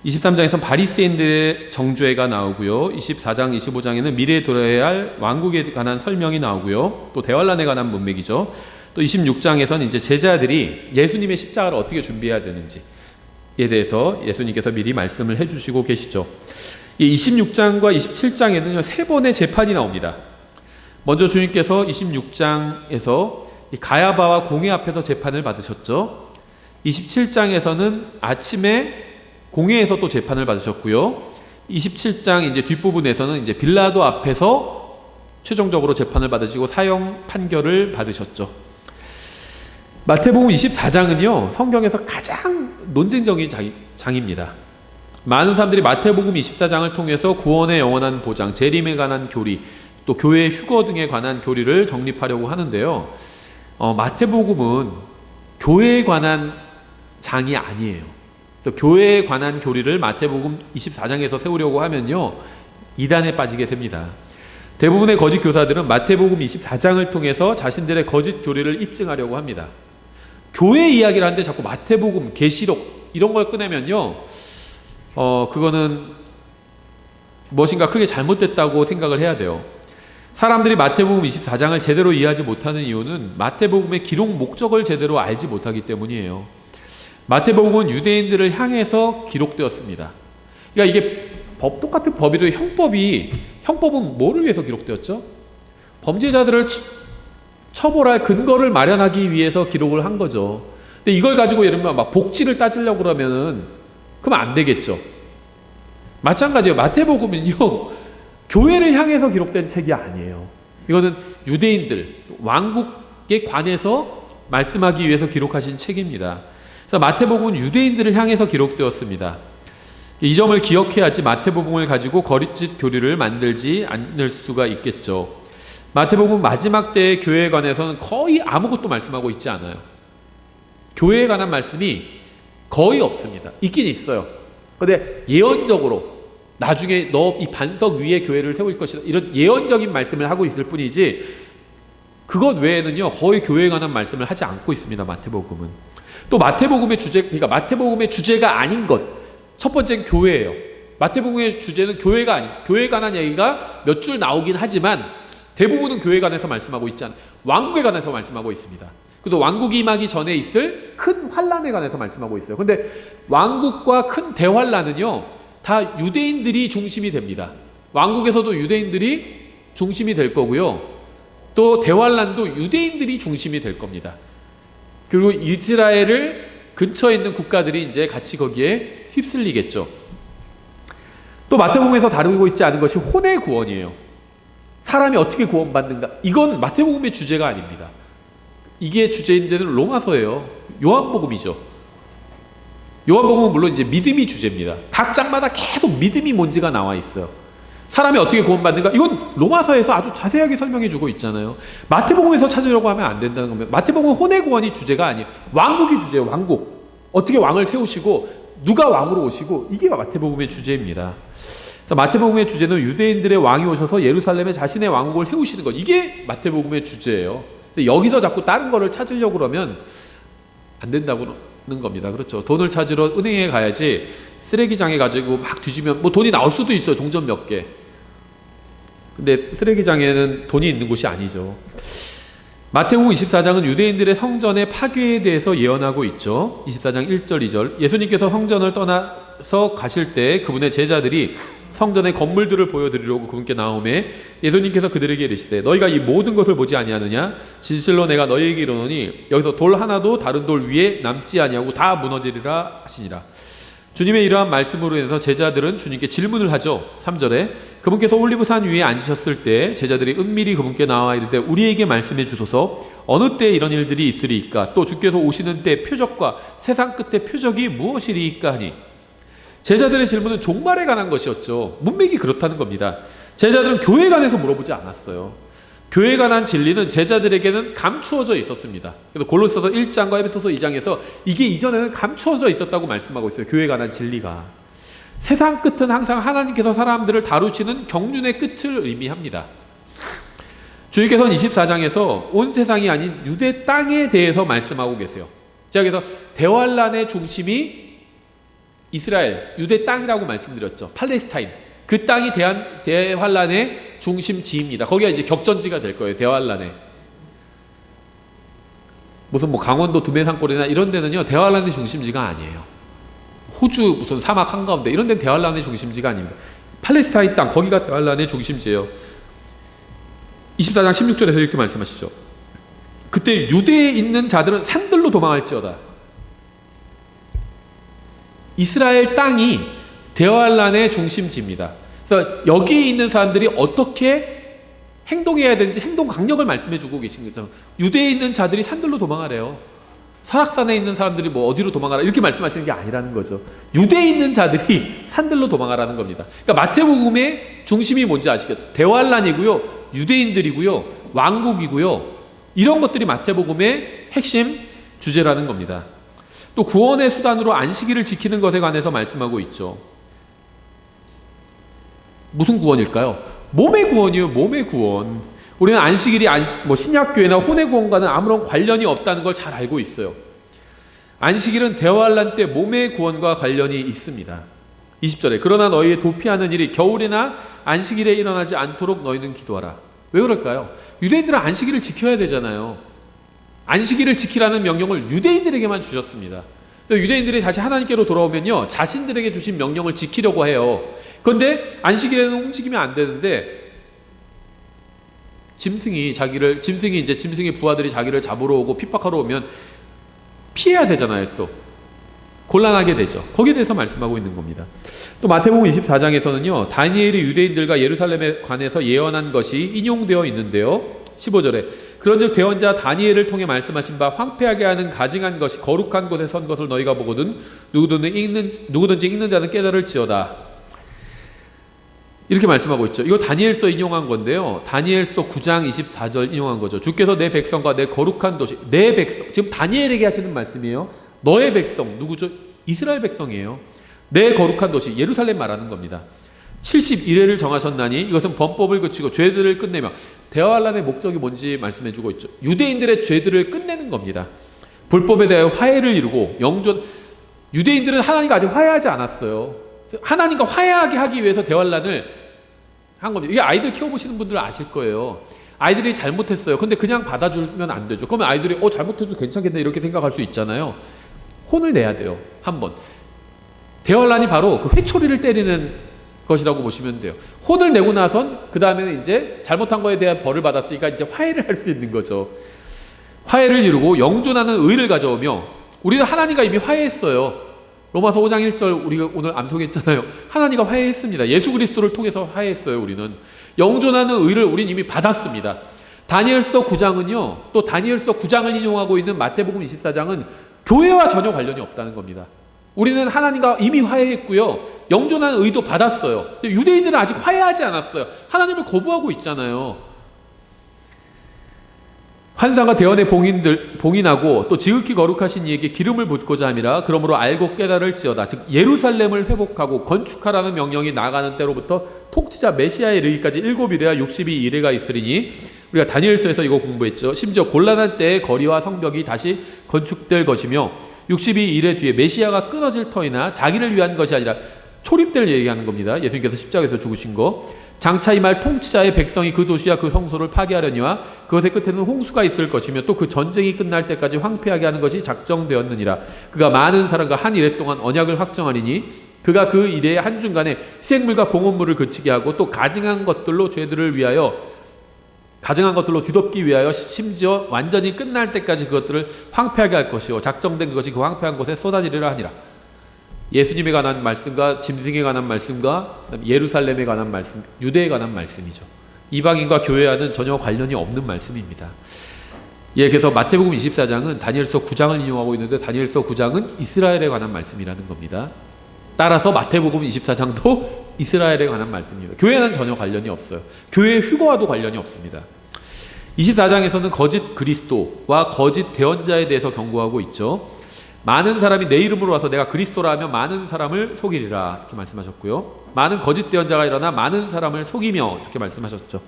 23장에서는 바리새인들의 정죄가 나오고요. 24장, 25장에는 미래에 돌아야 할 왕국에 관한 설명이 나오고요. 또 대환란에 관한 문맥이죠. 또 26장에서는 이제 제자들이 예수님의 십자가를 어떻게 준비해야 되는지에 대해서 예수님께서 미리 말씀을 해주시고 계시죠. 이 26장과 27장에는요, 세 번의 재판이 나옵니다. 먼저 주님께서 26장에서 가야바와 공회 앞에서 재판을 받으셨죠. 27장에서는 아침에 공회에서 또 재판을 받으셨고요. 27장 이제 뒷부분에서는 이제 빌라도 앞에서 최종적으로 재판을 받으시고 사형 판결을 받으셨죠. 마태복음 24장은요, 성경에서 가장 논쟁적인 장입니다. 많은 사람들이 마태복음 24장을 통해서 구원의 영원한 보장, 재림에 관한 교리, 또 교회 휴거 등에 관한 교리를 정립하려고 하는데요. 마태복음은 교회에 관한 장이 아니에요. 또 교회에 관한 교리를 마태복음 24장에서 세우려고 하면요, 이단에 빠지게 됩니다. 대부분의 거짓 교사들은 마태복음 24장을 통해서 자신들의 거짓 교리를 입증하려고 합니다. 교회 이야기를 하는데 자꾸 마태복음, 계시록 이런 걸 꺼내면요, 그거는 무엇인가 크게 잘못됐다고 생각을 해야 돼요. 사람들이 마태복음 24장을 제대로 이해하지 못하는 이유는 마태복음의 기록 목적을 제대로 알지 못하기 때문이에요. 마태복음은 유대인들을 향해서 기록되었습니다. 그러니까 이게 똑같은 법이도 형법은 뭐를 위해서 기록되었죠? 범죄자들을 처벌할 근거를 마련하기 위해서 기록을 한 거죠. 근데 이걸 가지고 예를 들면 막 복지를 따지려고 그러면 안 되겠죠. 마찬가지예요. 마태복음은요, 교회를 향해서 기록된 책이 아니에요. 이거는 유대인들, 왕국에 관해서 말씀하기 위해서 기록하신 책입니다. 그래서 마태복음은 유대인들을 향해서 기록되었습니다. 이 점을 기억해야지 마태복음을 가지고 거짓 교리를 만들지 않을 수가 있겠죠. 마태복음 마지막 때의 교회에 관해서는 거의 아무것도 말씀하고 있지 않아요. 교회에 관한 말씀이 거의 없습니다. 있긴 있어요. 그런데 예언적으로 나중에 너 이 반석 위에 교회를 세울 것이다, 이런 예언적인 말씀을 하고 있을 뿐이지 그것 외에는요 거의 교회에 관한 말씀을 하지 않고 있습니다. 마태복음은. 또 마태복음의 그러니까 마태복음의 주제가 아닌 것, 첫 번째는 교회예요. 마태복음의 주제는 교회가 아닌, 교회에 관한 얘기가 몇 줄 나오긴 하지만 대부분은 교회에 관해서 말씀하고 있지 않아요. 왕국에 관해서 말씀하고 있습니다. 그래도 왕국이 임하기 전에 있을 큰 환란에 관해서 말씀하고 있어요. 근데 왕국과 큰 대환란은요 다 유대인들이 중심이 됩니다. 왕국에서도 유대인들이 중심이 될 거고요. 또 대환란도 유대인들이 중심이 될 겁니다. 그리고 이스라엘을 근처에 있는 국가들이 이제 같이 거기에 휩쓸리겠죠. 또 마태복음에서 다루고 있지 않은 것이 혼의 구원이에요. 사람이 어떻게 구원받는가? 이건 마태복음의 주제가 아닙니다. 이게 주제인 데는 로마서예요. 요한복음이죠. 요한복음은 물론 이제 믿음이 주제입니다. 각 장마다 계속 믿음이 뭔지가 나와 있어요. 사람이 어떻게 구원받는가? 이건 로마서에서 아주 자세하게 설명해 주고 있잖아요. 마태복음에서 찾으려고 하면 안 된다는 겁니다. 마태복음은 혼의 구원이 주제가 아니에요. 왕국이 주제예요. 왕국. 어떻게 왕을 세우시고 누가 왕으로 오시고, 이게 마태복음의 주제입니다. 마태복음의 주제는 유대인들의 왕이 오셔서 예루살렘에 자신의 왕국을 세우시는 것, 이게 마태복음의 주제예요. 여기서 자꾸 다른 거를 찾으려고 그러면 안 된다고는 겁니다. 그렇죠. 돈을 찾으러 은행에 가야지 쓰레기장에 가지고 막 뒤지면 뭐 돈이 나올 수도 있어요. 동전 몇 개. 근데 쓰레기장에는 돈이 있는 곳이 아니죠. 마태복음 24장은 유대인들의 성전의 파괴에 대해서 예언하고 있죠. 24장 1절 2절. 예수님께서 성전을 떠나서 가실 때 그분의 제자들이 성전의 건물들을 보여드리려고 그분께 나오매 예수님께서 그들에게 이르시되 너희가 이 모든 것을 보지 아니하느냐? 진실로 내가 너희에게 이르노니 여기서 돌 하나도 다른 돌 위에 남지 아니하고 다 무너지리라 하시니라. 주님의 이러한 말씀으로 인해서 제자들은 주님께 질문을 하죠. 3절에 그분께서 올리브산 위에 앉으셨을 때 제자들이 은밀히 그분께 나와 이르되 우리에게 말씀해 주소서 어느 때에 이런 일들이 있으리이까? 또 주께서 오시는 때 표적과 세상 끝의 표적이 무엇이리이까 하니, 제자들의 질문은 종말에 관한 것이었죠. 문맥이 그렇다는 겁니다. 제자들은 교회에 관해서 물어보지 않았어요. 교회에 관한 진리는 제자들에게는 감추어져 있었습니다. 그래서 골로새서 1장과 에베소서 2장에서 이게 이전에는 감추어져 있었다고 말씀하고 있어요. 교회에 관한 진리가. 세상 끝은 항상 하나님께서 사람들을 다루시는 경륜의 끝을 의미합니다. 주님께서는 24장에서 온 세상이 아닌 유대 땅에 대해서 말씀하고 계세요. 제가 그래서 대환란의 중심이 이스라엘, 유대 땅이라고 말씀드렸죠. 팔레스타인. 그 땅이 대환란의 중심지입니다. 거기가 이제 격전지가 될 거예요. 대환란에. 무슨 뭐 강원도 두메산골이나 이런 데는요, 대환란의 중심지가 아니에요. 호주 무슨 사막 한가운데 이런 데는 대환란의 중심지가 아닙니다. 팔레스타인 땅, 거기가 대환란의 중심지예요. 24장 16절에서 이렇게 말씀하시죠. 그때 유대에 있는 자들은 산들로 도망할지어다. 이스라엘 땅이 대환란의 중심지입니다. 그래서 여기에 있는 사람들이 어떻게 행동해야 되는지 행동 강령을 말씀해주고 계신 거죠. 유대에 있는 자들이 산들로 도망하래요. 설악산에 있는 사람들이 뭐 어디로 도망가라 이렇게 말씀하시는 게 아니라는 거죠. 유대에 있는 자들이 산들로 도망가라는 겁니다. 그러니까 마태복음의 중심이 뭔지 아시겠죠? 대환란이고요, 유대인들이고요, 왕국이고요, 이런 것들이 마태복음의 핵심 주제라는 겁니다. 또 구원의 수단으로 안식일을 지키는 것에 관해서 말씀하고 있죠. 무슨 구원일까요? 몸의 구원이에요. 몸의 구원. 우리는 안식일이 신약교회나 혼의 구원과는 아무런 관련이 없다는 걸 잘 알고 있어요. 안식일은 대환란 때 몸의 구원과 관련이 있습니다. 20절에 그러나 너희의 도피하는 일이 겨울이나 안식일에 일어나지 않도록 너희는 기도하라. 왜 그럴까요? 유대인들은 안식일을 지켜야 되잖아요. 안식일을 지키라는 명령을 유대인들에게만 주셨습니다. 유대인들이 다시 하나님께로 돌아오면요, 자신들에게 주신 명령을 지키려고 해요. 그런데 안식일에는 움직이면 안 되는데 짐승이 부하들이 자기를 잡으러 오고 핍박하러 오면 피해야 되잖아요. 또 곤란하게 되죠. 거기에 대해서 말씀하고 있는 겁니다. 또 마태복음 24장에서는요, 다니엘이 유대인들과 예루살렘에 관해서 예언한 것이 인용되어 있는데요. 15절에 그런즉 대언자 다니엘을 통해 말씀하신 바 황폐하게 하는 가증한 것이 거룩한 곳에 선 것을 너희가 보거든 누구든지 읽는 자는 깨달을지어다. 이렇게 말씀하고 있죠. 이거 다니엘서 인용한 건데요, 다니엘서 9장 24절 인용한 거죠. 주께서 내 백성과 내 거룩한 도시, 내 백성, 지금 다니엘에게 하시는 말씀이에요. 너의 백성, 누구죠? 이스라엘 백성이에요. 내 거룩한 도시 예루살렘 말하는 겁니다. 71회를 정하셨나니 이것은 범법을 그치고 죄들을 끝내며, 대화환란의 목적이 뭔지 말씀해주고 있죠. 유대인들의 죄들을 끝내는 겁니다. 불법에 대하여 화해를 이루고 유대인들은 하나님과 아직 화해하지 않았어요. 하나님과 화해하게 하기 위해서 대환란을 한 겁니다. 이게 아이들 키워보시는 분들은 아실 거예요. 아이들이 잘못했어요. 근데 그냥 받아주면 안 되죠. 그러면 아이들이 잘못해도 괜찮겠네 이렇게 생각할 수 있잖아요. 혼을 내야 돼요. 한번. 대환란이 바로 그 회초리를 때리는 것이라고 보시면 돼요. 혼을 내고 나선 그 다음에는 이제 잘못한 거에 대한 벌을 받았으니까 이제 화해를 할 수 있는 거죠. 화해를 이루고 영존하는 의를 가져오며, 우리는 하나님과 이미 화해했어요. 로마서 5장 1절 우리가 오늘 암송했잖아요. 하나님과 화해했습니다. 예수 그리스도를 통해서 화해했어요. 우리는 영존하는 의를 우린 이미 받았습니다. 다니엘서 9장은요, 또 다니엘서 9장을 인용하고 있는 마태복음 24장은 교회와 전혀 관련이 없다는 겁니다. 우리는 하나님과 이미 화해했고요, 영존하는 의도 받았어요. 유대인들은 아직 화해하지 않았어요. 하나님을 거부하고 있잖아요. 환상과 대언에 봉인하고 또 지극히 거룩하신 이에게 기름을 붓고자 함이라. 그러므로 알고 깨달을지어다. 즉 예루살렘을 회복하고 건축하라는 명령이 나가는 때로부터 통치자 메시아에 이르기까지 7일에야 62일에가 있으리니, 우리가 다니엘서에서 이거 공부했죠. 심지어 곤란할 때의 거리와 성벽이 다시 건축될 것이며 62일의 뒤에 메시아가 끊어질 터이나 자기를 위한 것이 아니라 초림될 얘기하는 겁니다. 예수님께서 십자가에서 죽으신 거. 장차 이 말 통치자의 백성이 그 도시와 그 성소를 파괴하려니와 그것의 끝에는 홍수가 있을 것이며 또 그 전쟁이 끝날 때까지 황폐하게 하는 것이 작정되었느니라. 그가 많은 사람과 한 일해 동안 언약을 확정하리니 그가 그 일의 한중간에 희생물과 봉헌물을 그치게 하고 또 가증한 것들로 뒤덮기 위하여 심지어 완전히 끝날 때까지 그것들을 황폐하게 할 것이요 작정된 그것이 그 황폐한 곳에 쏟아지리라 하니라. 예수님에 관한 말씀과 짐승에 관한 말씀과 예루살렘에 관한 말씀, 유대에 관한 말씀이죠. 이방인과 교회와는 전혀 관련이 없는 말씀입니다. 그래서 마태복음 24장은 다니엘서 9장을 인용하고 있는데 다니엘서 9장은 이스라엘에 관한 말씀이라는 겁니다. 따라서 마태복음 24장도 이스라엘에 관한 말씀입니다. 교회와는 전혀 관련이 없어요. 교회의 휴거와도 관련이 없습니다. 24장에서는 거짓 그리스도와 거짓 대언자에 대해서 경고하고 있죠. 많은 사람이 내 이름으로 와서 내가 그리스도라 하면 많은 사람을 속이리라 이렇게 말씀하셨고요. 많은 거짓 대언자가 일어나 많은 사람을 속이며 이렇게 말씀하셨죠.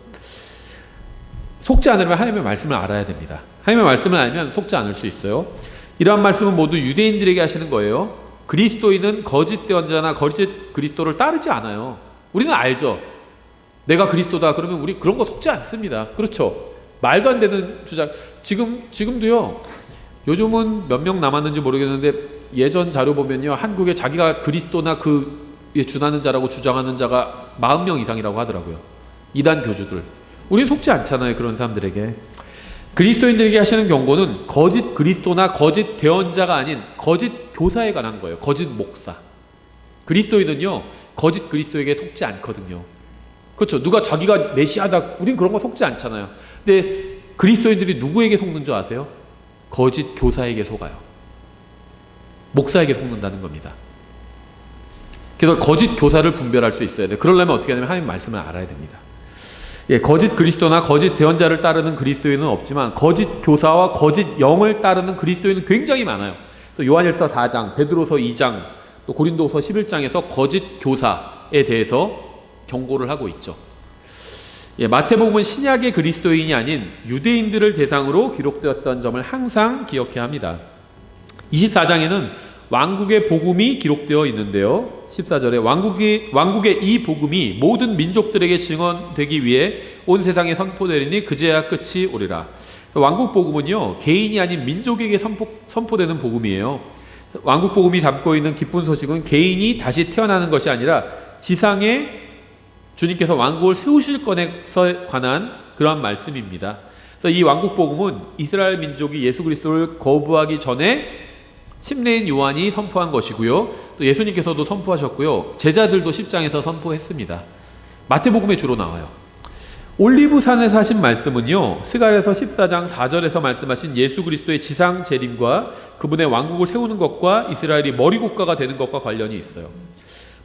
속지 않으려면 하나님의 말씀을 알아야 됩니다. 하나님의 말씀을 알면 속지 않을 수 있어요. 이러한 말씀은 모두 유대인들에게 하시는 거예요. 그리스도인은 거짓 대언자나 거짓 그리스도를 따르지 않아요. 우리는 알죠. 내가 그리스도다 그러면 우리 그런 거 속지 않습니다. 그렇죠. 말도 안 되는 주장. 지금도요. 요즘은 몇 명 남았는지 모르겠는데 예전 자료 보면요, 한국에 자기가 그리스도나 그에 준하는 자라고 주장하는 자가 40명 이상이라고 하더라고요. 이단 교주들. 우리는 속지 않잖아요. 그런 사람들에게. 그리스도인들에게 하시는 경고는 거짓 그리스도나 거짓 대언자가 아닌 거짓 교사에 관한 거예요. 거짓 목사. 그리스도인은요, 거짓 그리스도에게 속지 않거든요. 그렇죠. 누가 자기가 메시아다, 우린 그런 거 속지 않잖아요. 근데 그리스도인들이 누구에게 속는 줄 아세요? 거짓 교사에게 속아요. 목사에게 속는다는 겁니다. 그래서 거짓 교사를 분별할 수 있어야 돼요. 그러려면 어떻게 하냐면 하나님 말씀을 알아야 됩니다. 거짓 그리스도나 거짓 대언자를 따르는 그리스도인은 없지만 거짓 교사와 거짓 영을 따르는 그리스도인은 굉장히 많아요. 그래서 요한일서 4장, 베드로서 2장, 또 고린도서 11장에서 거짓 교사에 대해서 경고를 하고 있죠. 마태복음은 신약의 그리스도인이 아닌 유대인들을 대상으로 기록되었던 점을 항상 기억해야 합니다. 24장에는 왕국의 복음이 기록되어 있는데요. 14절에 왕국의 이 복음이 모든 민족들에게 증언되기 위해 온 세상에 선포되리니 그제야 끝이 오리라. 왕국 복음은요, 개인이 아닌 민족에게 선포되는 복음이에요. 왕국복음이 담고 있는 기쁜 소식은 개인이 다시 태어나는 것이 아니라 지상에 주님께서 왕국을 세우실 것에 관한 그러한 말씀입니다. 그래서 이 왕국복음은 이스라엘 민족이 예수 그리스도를 거부하기 전에 침례인 요한이 선포한 것이고요. 또 예수님께서도 선포하셨고요. 제자들도 10장에서 선포했습니다. 마태복음에 주로 나와요. 올리브산에서 하신 말씀은요, 스가랴서 14장 4절에서 말씀하신 예수 그리스도의 지상 재림과 그분의 왕국을 세우는 것과 이스라엘이 머리국가가 되는 것과 관련이 있어요.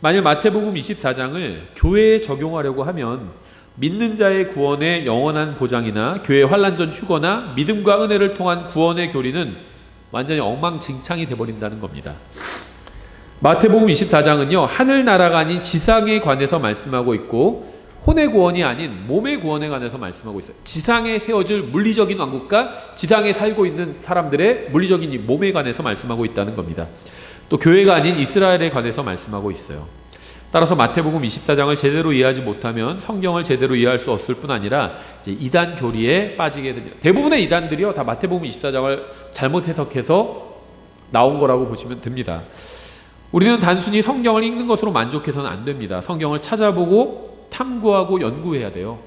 만일 마태복음 24장을 교회에 적용하려고 하면 믿는 자의 구원의 영원한 보장이나 교회 환난전 휴거나 믿음과 은혜를 통한 구원의 교리는 완전히 엉망진창이 되어버린다는 겁니다. 마태복음 24장은요, 하늘나라가 아닌 지상에 관해서 말씀하고 있고 혼의 구원이 아닌 몸의 구원에 관해서 말씀하고 있어요. 지상에 세워질 물리적인 왕국과 지상에 살고 있는 사람들의 물리적인 이 몸에 관해서 말씀하고 있다는 겁니다. 또 교회가 아닌 이스라엘에 관해서 말씀하고 있어요. 따라서 마태복음 24장을 제대로 이해하지 못하면 성경을 제대로 이해할 수 없을 뿐 아니라 이제 이단 교리에 빠지게 됩니다. 대부분의 이단들이요, 다 마태복음 24장을 잘못 해석해서 나온 거라고 보시면 됩니다. 우리는 단순히 성경을 읽는 것으로 만족해서는 안 됩니다. 성경을 찾아보고 탐구하고 연구해야 돼요.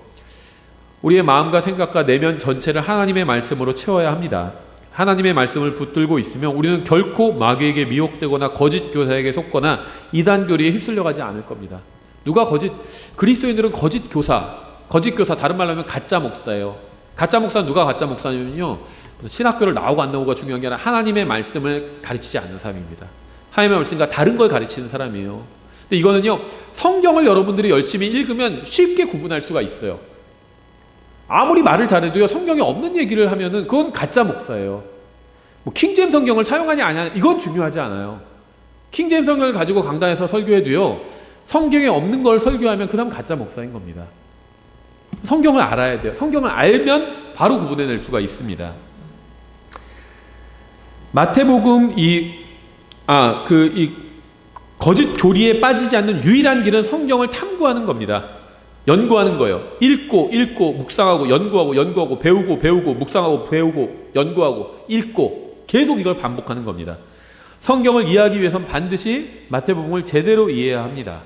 우리의 마음과 생각과 내면 전체를 하나님의 말씀으로 채워야 합니다. 하나님의 말씀을 붙들고 있으면 우리는 결코 마귀에게 미혹되거나 거짓 교사에게 속거나 이단 교리에 휩쓸려 가지 않을 겁니다. 그리스도인들은 거짓 교사 다른 말로 하면 가짜 목사예요. 가짜 목사는 누가 가짜 목사냐면요, 신학교를 나오고 안 나오고가 중요한 게 아니라 하나님의 말씀을 가르치지 않는 사람입니다. 하나님의 말씀과 다른 걸 가르치는 사람이에요. 근데 이거는요, 성경을 여러분들이 열심히 읽으면 쉽게 구분할 수가 있어요. 아무리 말을 잘해도요, 성경에 없는 얘기를 하면은 그건 가짜 목사예요. 뭐 킹제임스 성경을 사용하냐 안 하냐 이건 중요하지 않아요. 킹제임스 성경을 가지고 강단에서 설교해도요, 성경에 없는 걸 설교하면 그 사람 가짜 목사인 겁니다. 성경을 알아야 돼요. 성경을 알면 바로 구분해낼 수가 있습니다. 마태복음 거짓 교리에 빠지지 않는 유일한 길은 성경을 탐구하는 겁니다. 연구하는 거예요. 읽고 묵상하고 연구하고 배우고 묵상하고 배우고 연구하고 읽고 계속 이걸 반복하는 겁니다. 성경을 이해하기 위해선 반드시 마태복음을 제대로 이해해야 합니다.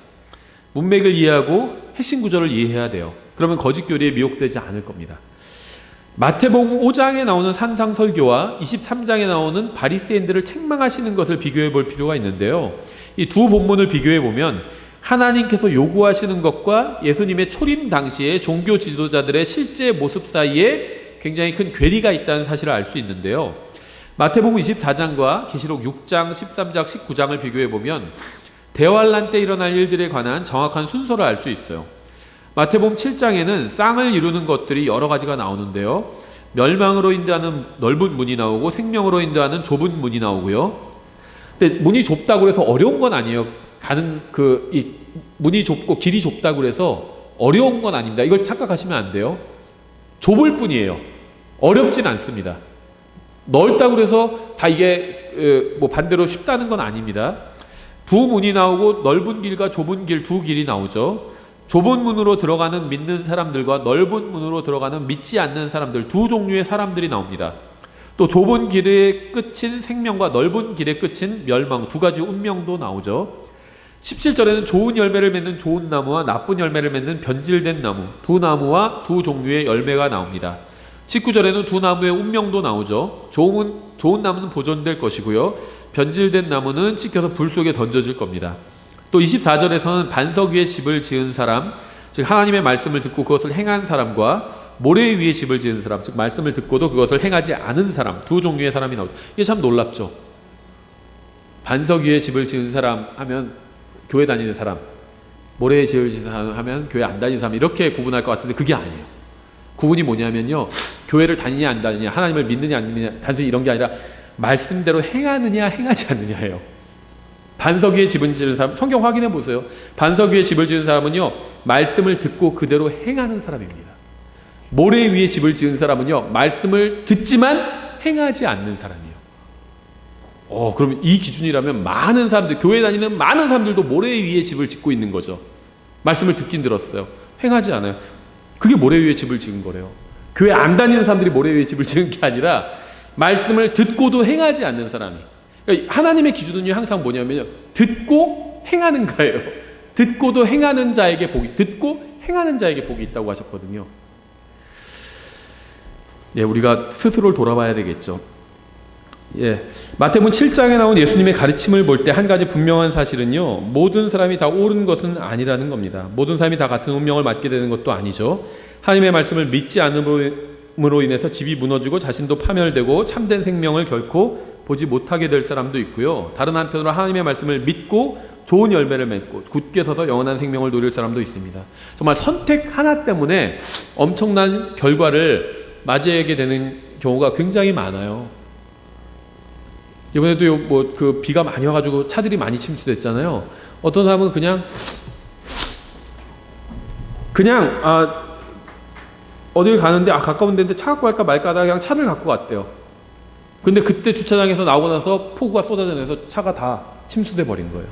문맥을 이해하고 핵심 구절을 이해해야 돼요. 그러면 거짓 교리에 미혹되지 않을 겁니다. 마태복음 5장에 나오는 산상설교와 23장에 나오는 바리새인들을 책망하시는 것을 비교해 볼 필요가 있는데요. 이 두 본문을 비교해 보면 하나님께서 요구하시는 것과 예수님의 초림 당시의 종교 지도자들의 실제 모습 사이에 굉장히 큰 괴리가 있다는 사실을 알 수 있는데요. 마태복음 24장과 계시록 6장, 13장, 19장을 비교해 보면 대환란 때 일어날 일들에 관한 정확한 순서를 알 수 있어요. 마태복음 7장에는 쌍을 이루는 것들이 여러 가지가 나오는데요. 멸망으로 인도하는 넓은 문이 나오고 생명으로 인도하는 좁은 문이 나오고요. 근데 문이 좁다고 해서 어려운 건 아니에요. 이 문이 좁고 길이 좁다고 해서 어려운 건 아닙니다. 이걸 착각하시면 안 돼요. 좁을 뿐이에요. 어렵진 않습니다. 넓다고 해서 다 이게 반대로 쉽다는 건 아닙니다. 두 문이 나오고 넓은 길과 좁은 길 두 길이 나오죠. 좁은 문으로 들어가는 믿는 사람들과 넓은 문으로 들어가는 믿지 않는 사람들, 두 종류의 사람들이 나옵니다. 또 좁은 길의 끝인 생명과 넓은 길의 끝인 멸망, 두 가지 운명도 나오죠. 17절에는 좋은 열매를 맺는 좋은 나무와 나쁜 열매를 맺는 변질된 나무, 두 나무와 두 종류의 열매가 나옵니다. 19절에는 두 나무의 운명도 나오죠. 좋은 나무는 보존될 것이고요, 변질된 나무는 찢겨서 불 속에 던져질 겁니다. 또 24절에서는 반석 위에 집을 지은 사람, 즉 하나님의 말씀을 듣고 그것을 행한 사람과 모래 위에 집을 지은 사람, 즉 말씀을 듣고도 그것을 행하지 않은 사람, 두 종류의 사람이 나오죠. 이게 참 놀랍죠. 반석 위에 집을 지은 사람 하면 교회 다니는 사람, 모래 위에 집을 지은 사람 하면 교회 안 다니는 사람, 이렇게 구분할 것 같은데 그게 아니에요. 구분이 뭐냐면요, 교회를 다니냐 안 다니냐, 하나님을 믿느냐 안 믿느냐, 단순히 이런 게 아니라 말씀대로 행하느냐 행하지 않느냐예요. 반석 위에 집을 지은 사람, 성경 확인해 보세요. 반석 위에 집을 지은 사람은요, 말씀을 듣고 그대로 행하는 사람입니다. 모래 위에 집을 지은 사람은요, 말씀을 듣지만 행하지 않는 사람이에요. 그럼 이 기준이라면 많은 사람들, 교회 다니는 많은 사람들도 모래 위에 집을 짓고 있는 거죠. 말씀을 듣긴 들었어요. 행하지 않아요. 그게 모래 위에 집을 지은 거래요. 교회 안 다니는 사람들이 모래 위에 집을 지은 게 아니라 말씀을 듣고도 행하지 않는 사람이. 그러니까 하나님의 기준은요 항상 뭐냐면요, 듣고 행하는 거예요. 듣고도 행하는 자에게 복이, 듣고 행하는 자에게 복이 있다고 하셨거든요. 예, 우리가 스스로를 돌아봐야 되겠죠. 예, 마태복음 7장에 나온 예수님의 가르침을 볼 때 한 가지 분명한 사실은요, 모든 사람이 다 옳은 것은 아니라는 겁니다. 모든 사람이 다 같은 운명을 맞게 되는 것도 아니죠. 하나님의 말씀을 믿지 않음으로 인해서 집이 무너지고 자신도 파멸되고 참된 생명을 결코 보지 못하게 될 사람도 있고요. 다른 한편으로 하나님의 말씀을 믿고 좋은 열매를 맺고 굳게 서서 영원한 생명을 누릴 사람도 있습니다. 정말 선택 하나 때문에 엄청난 결과를 맞이하게 되는 경우가 굉장히 많아요. 이번에도 그 비가 많이 와가지고 차들이 많이 침수됐잖아요. 어떤 사람은 그냥 어딜 가는데 가까운 데인데 차 갖고 갈까 말까 하다가 그냥 차를 갖고 갔대요. 근데 그때 주차장에서 나오고 나서 폭우가 쏟아져 내서 차가 다 침수돼 버린 거예요.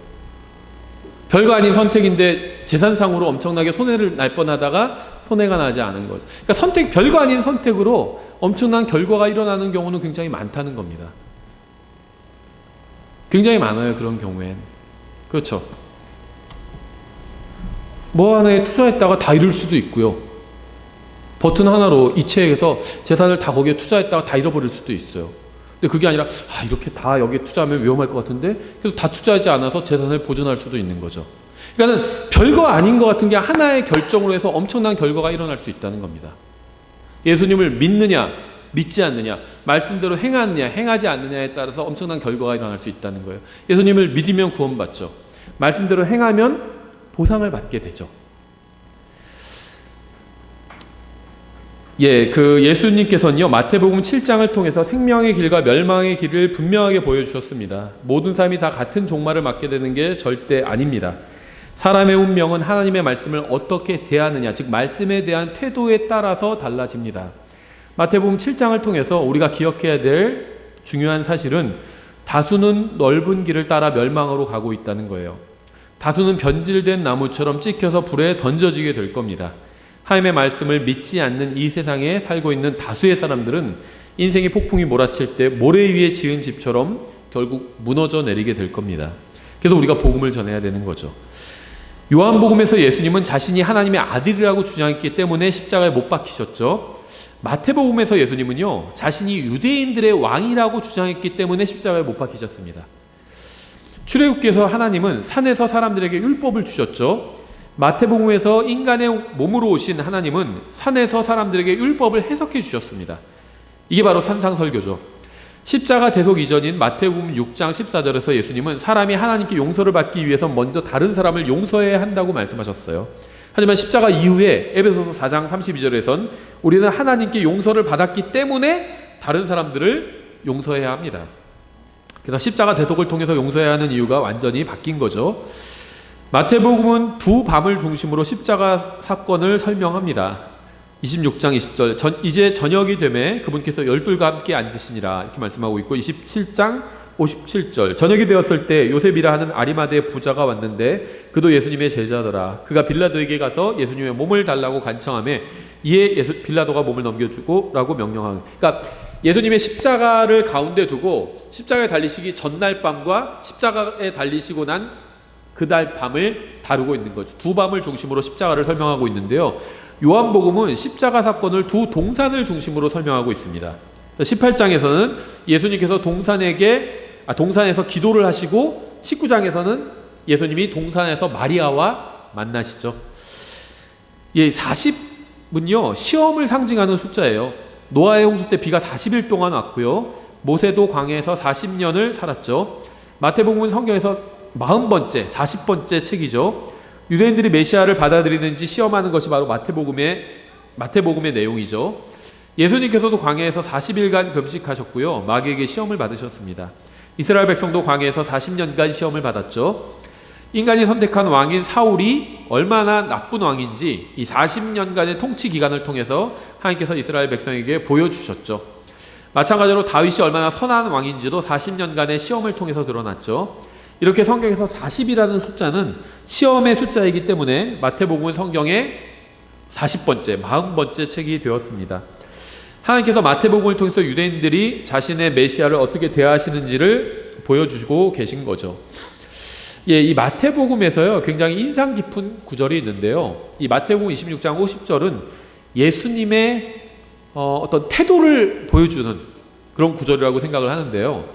별거 아닌 선택인데 재산상으로 엄청나게 손해를 날 뻔하다가 손해가 나지 않은 거죠. 그러니까 별거 아닌 선택으로 엄청난 결과가 일어나는 경우는 굉장히 많다는 겁니다. 굉장히 많아요, 그런 경우엔. 그렇죠. 뭐 하나에 투자했다가 다 잃을 수도 있고요. 버튼 하나로 이체해서 재산을 다 거기에 투자했다가 다 잃어버릴 수도 있어요. 근데 그게 아니라 이렇게 다 여기에 투자하면 위험할 것 같은데 그래서 다 투자하지 않아서 재산을 보존할 수도 있는 거죠. 그러니까는 별거 아닌 것 같은 게 하나의 결정으로 해서 엄청난 결과가 일어날 수 있다는 겁니다. 예수님을 믿느냐 믿지 않느냐, 말씀대로 행하느냐 행하지 않느냐에 따라서 엄청난 결과가 일어날 수 있다는 거예요. 예수님을 믿으면 구원받죠. 말씀대로 행하면 보상을 받게 되죠. 예수님께서는요, 마태복음 7장을 통해서 생명의 길과 멸망의 길을 분명하게 보여주셨습니다. 모든 사람이 다 같은 종말을 맞게 되는 게 절대 아닙니다. 사람의 운명은 하나님의 말씀을 어떻게 대하느냐, 즉 말씀에 대한 태도에 따라서 달라집니다. 마태복음 7장을 통해서 우리가 기억해야 될 중요한 사실은 다수는 넓은 길을 따라 멸망으로 가고 있다는 거예요. 다수는 변질된 나무처럼 찍혀서 불에 던져지게 될 겁니다. 하나님의 말씀을 믿지 않는 이 세상에 살고 있는 다수의 사람들은 인생의 폭풍이 몰아칠 때 모래 위에 지은 집처럼 결국 무너져 내리게 될 겁니다. 그래서 우리가 복음을 전해야 되는 거죠. 요한복음에서 예수님은 자신이 하나님의 아들이라고 주장했기 때문에 십자가에 못 박히셨죠. 마태복음에서 예수님은요, 자신이 유대인들의 왕이라고 주장했기 때문에 십자가에 못 박히셨습니다. 출애굽기에서 하나님은 산에서 사람들에게 율법을 주셨죠. 마태복음에서 인간의 몸으로 오신 하나님은 산에서 사람들에게 율법을 해석해 주셨습니다. 이게 바로 산상설교죠. 십자가 대속 이전인 마태복음 6장 14절에서 예수님은 사람이 하나님께 용서를 받기 위해서 먼저 다른 사람을 용서해야 한다고 말씀하셨어요. 하지만 십자가 이후에 에베소서 4장 32절에선 우리는 하나님께 용서를 받았기 때문에 다른 사람들을 용서해야 합니다. 그래서 십자가 대속을 통해서 용서해야 하는 이유가 완전히 바뀐 거죠. 마태복음은 두 밤을 중심으로 십자가 사건을 설명합니다. 26장 20절 이제 저녁이 되매 그분께서 열둘과 함께 앉으시니라 이렇게 말씀하고 있고, 27장 57절 저녁이 되었을 때 요셉이라 하는 아리마대의 부자가 왔는데 그도 예수님의 제자더라. 그가 빌라도에게 가서 예수님의 몸을 달라고 간청하매 이에 빌라도가 몸을 넘겨주고 라고 명령하는, 그러니까 예수님의 십자가를 가운데 두고 십자가에 달리시기 전날 밤과 십자가에 달리시고 난 그날 밤을 다루고 있는 거죠. 두 밤을 중심으로 십자가를 설명하고 있는데요, 요한복음은 십자가 사건을 두 동산을 중심으로 설명하고 있습니다. 18장에서는 예수님께서 동산에서 기도를 하시고, 19장에서는 예수님이 동산에서 마리아와 만나시죠. 40은요 시험을 상징하는 숫자예요. 노아의 홍수 때 비가 40일 동안 왔고요, 모세도 광야에서 40년을 살았죠. 마태복음은 성경에서 40번째 책이죠. 유대인들이 메시아를 받아들이는지 시험하는 것이 바로 마태복음의 내용이죠. 예수님께서도 광야에서 40일간 금식하셨고요, 마귀에게 시험을 받으셨습니다. 이스라엘 백성도 광야에서 40년간 시험을 받았죠. 인간이 선택한 왕인 사울이 얼마나 나쁜 왕인지 이 40년간의 통치 기간을 통해서 하나님께서 이스라엘 백성에게 보여주셨죠. 마찬가지로 다윗이 얼마나 선한 왕인지도 40년간의 시험을 통해서 드러났죠. 이렇게 성경에서 40이라는 숫자는 시험의 숫자이기 때문에 마태복음은 성경의 40번째 책이 되었습니다. 하나님께서 마태복음을 통해서 유대인들이 자신의 메시아를 어떻게 대하시는지를 보여주시고 계신 거죠. 예, 이 마태복음에서요 굉장히 인상 깊은 구절이 있는데요. 이 마태복음 26장 50절은 예수님의 어떤 태도를 보여주는 그런 구절이라고 생각을 하는데요.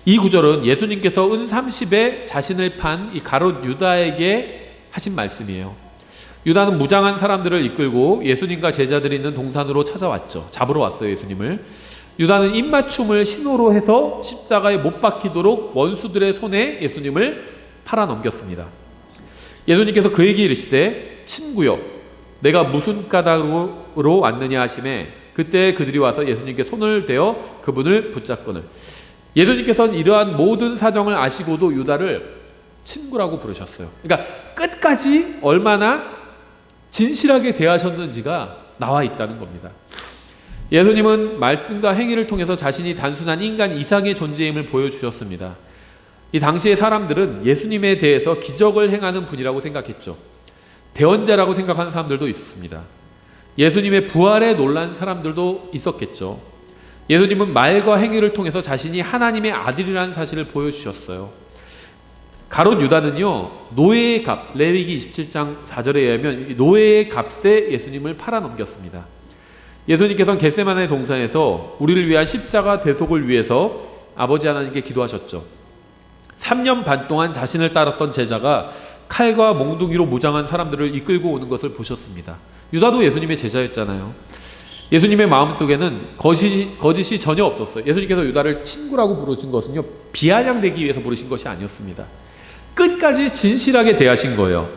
이 구절은 예수님께서 은 30에 자신을 판 이 가롯 유다에게 하신 말씀이에요. 유다는 무장한 사람들을 이끌고 예수님과 제자들이 있는 동산으로 찾아왔죠. 잡으러 왔어요, 예수님을. 유다는 입맞춤을 신호로 해서 십자가에 못 박히도록 원수들의 손에 예수님을 팔아 넘겼습니다. 예수님께서 그에게 이르시되 친구여 내가 무슨 까닭으로 왔느냐 하시매 그때 그들이 와서 예수님께 손을 대어 그분을 붙잡거늘. 예수님께서는 이러한 모든 사정을 아시고도 유다를 친구라고 부르셨어요. 그러니까 끝까지 얼마나 진실하게 대하셨는지가 나와 있다는 겁니다. 예수님은 말씀과 행위를 통해서 자신이 단순한 인간 이상의 존재임을 보여주셨습니다. 이 당시의 사람들은 예수님에 대해서 기적을 행하는 분이라고 생각했죠. 대언자라고 생각하는 사람들도 있었습니다. 예수님의 부활에 놀란 사람들도 있었겠죠. 예수님은 말과 행위를 통해서 자신이 하나님의 아들이라는 사실을 보여주셨어요. 가롯 유다는요 노예의 값, 레위기 27장 4절에 의하면 노예의 값에 예수님을 팔아넘겼습니다. 예수님께서는 겟세마네 동산에서 우리를 위한 십자가 대속을 위해서 아버지 하나님께 기도하셨죠. 3년 반 동안 자신을 따랐던 제자가 칼과 몽둥이로 무장한 사람들을 이끌고 오는 것을 보셨습니다. 유다도 예수님의 제자였잖아요. 예수님의 마음속에는 거짓이 전혀 없었어요. 예수님께서 유다를 친구라고 부르신 것은요 비아냥되기 위해서 부르신 것이 아니었습니다. 끝까지 진실하게 대하신 거예요.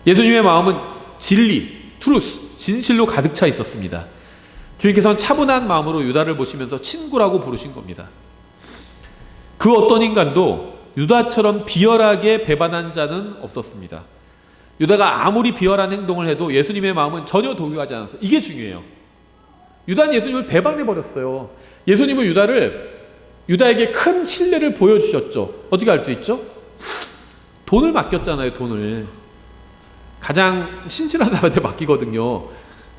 예수님의 마음은 진리, 트루스, 진실로 가득 차 있었습니다. 주님께서는 차분한 마음으로 유다를 보시면서 친구라고 부르신 겁니다. 그 어떤 인간도 유다처럼 비열하게 배반한 자는 없었습니다. 유다가 아무리 비열한 행동을 해도 예수님의 마음은 전혀 동요하지 않았어요. 이게 중요해요. 유다는 예수님을 배반해버렸어요. 예수님은 유다에게 큰 신뢰를 보여주셨죠. 어떻게 알 수 있죠? 돈을 맡겼잖아요. 돈을 가장 신실한 사람한테 맡기거든요.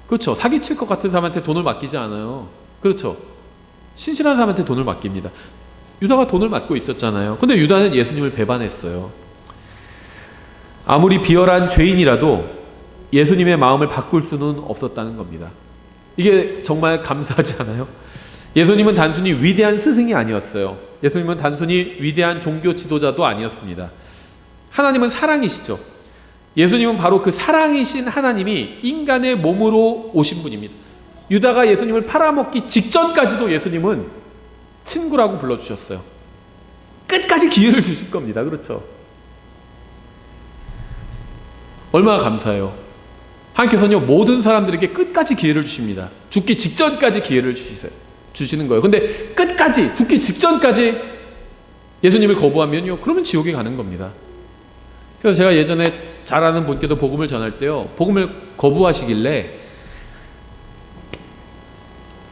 그렇죠. 사기칠 것 같은 사람한테 돈을 맡기지 않아요. 그렇죠. 신실한 사람한테 돈을 맡깁니다. 유다가 돈을 맡고 있었잖아요. 근데 유다는 예수님을 배반했어요. 아무리 비열한 죄인이라도 예수님의 마음을 바꿀 수는 없었다는 겁니다. 이게 정말 감사하지 않아요? 예수님은 단순히 위대한 스승이 아니었어요. 예수님은 단순히 위대한 종교 지도자도 아니었습니다. 하나님은 사랑이시죠. 예수님은 바로 그 사랑이신 하나님이 인간의 몸으로 오신 분입니다. 유다가 예수님을 팔아먹기 직전까지도 예수님은 친구라고 불러주셨어요. 끝까지 기회를 주실 겁니다. 그렇죠? 얼마나 감사해요. 하나님께서는요 모든 사람들에게 끝까지 기회를 주십니다. 죽기 직전까지 기회를 주시는 거예요. 근데 끝까지 죽기 직전까지 예수님을 거부하면요 그러면 지옥에 가는 겁니다. 그래서 제가 예전에 잘 아는 분께도 복음을 전할 때요 복음을 거부하시길래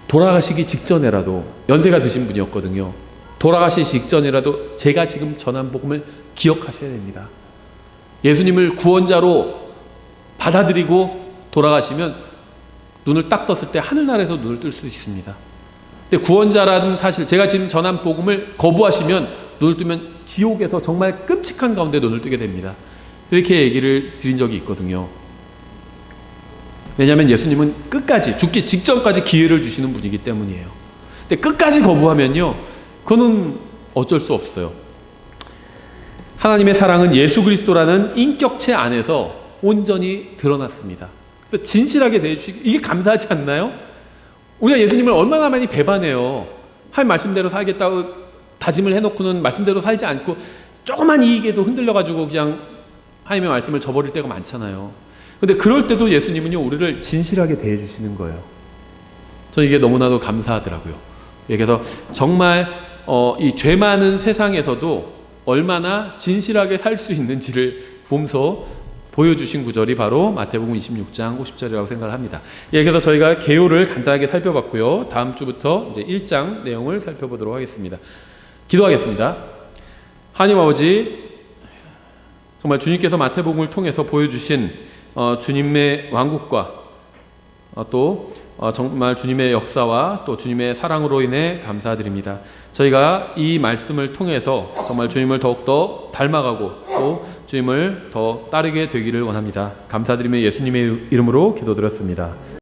돌아가시기 직전에라도 연세가 드신 분이었거든요. 돌아가시기 직전이라도 제가 지금 전한 복음을 기억하셔야 됩니다. 예수님을 구원자로 받아들이고 돌아가시면 눈을 딱 떴을 때 하늘나라에서 눈을 뜰 수 있습니다. 근데 구원자라는 사실 제가 지금 전한 복음을 거부하시면 눈을 뜨면 지옥에서 정말 끔찍한 가운데 눈을 뜨게 됩니다. 이렇게 얘기를 드린 적이 있거든요. 왜냐하면 예수님은 끝까지 죽기 직전까지 기회를 주시는 분이기 때문이에요. 근데 끝까지 거부하면요 그거는 어쩔 수 없어요. 하나님의 사랑은 예수 그리스도라는 인격체 안에서 온전히 드러났습니다. 진실하게 대해주시기 이게 감사하지 않나요? 우리가 예수님을 얼마나 많이 배반해요. 하나님 말씀대로 살겠다고 다짐을 해놓고는 말씀대로 살지 않고 조그만 이익에도 흔들려가지고 그냥 하나님의 말씀을 저버릴 때가 많잖아요. 근데 그럴 때도 예수님은요 우리를 진실하게 대해주시는 거예요. 저 이게 너무나도 감사하더라고요. 그래서 정말 이 죄 많은 세상에서도 얼마나 진실하게 살 수 있는지를 보면서 보여주신 구절이 바로 마태복음 26장 50절이라고 생각을 합니다. 그래서 저희가 개요를 간단하게 살펴봤고요. 다음 주부터 이제 1장 내용을 살펴보도록 하겠습니다. 기도하겠습니다. 하나님 아버지, 정말 주님께서 마태복음을 통해서 보여주신 주님의 왕국과 또 정말 주님의 역사와 또 주님의 사랑으로 인해 감사드립니다. 저희가 이 말씀을 통해서 정말 주님을 더욱더 닮아가고 또 주님을 더 따르게 되기를 원합니다. 감사드리며 예수님의 이름으로 기도드렸습니다.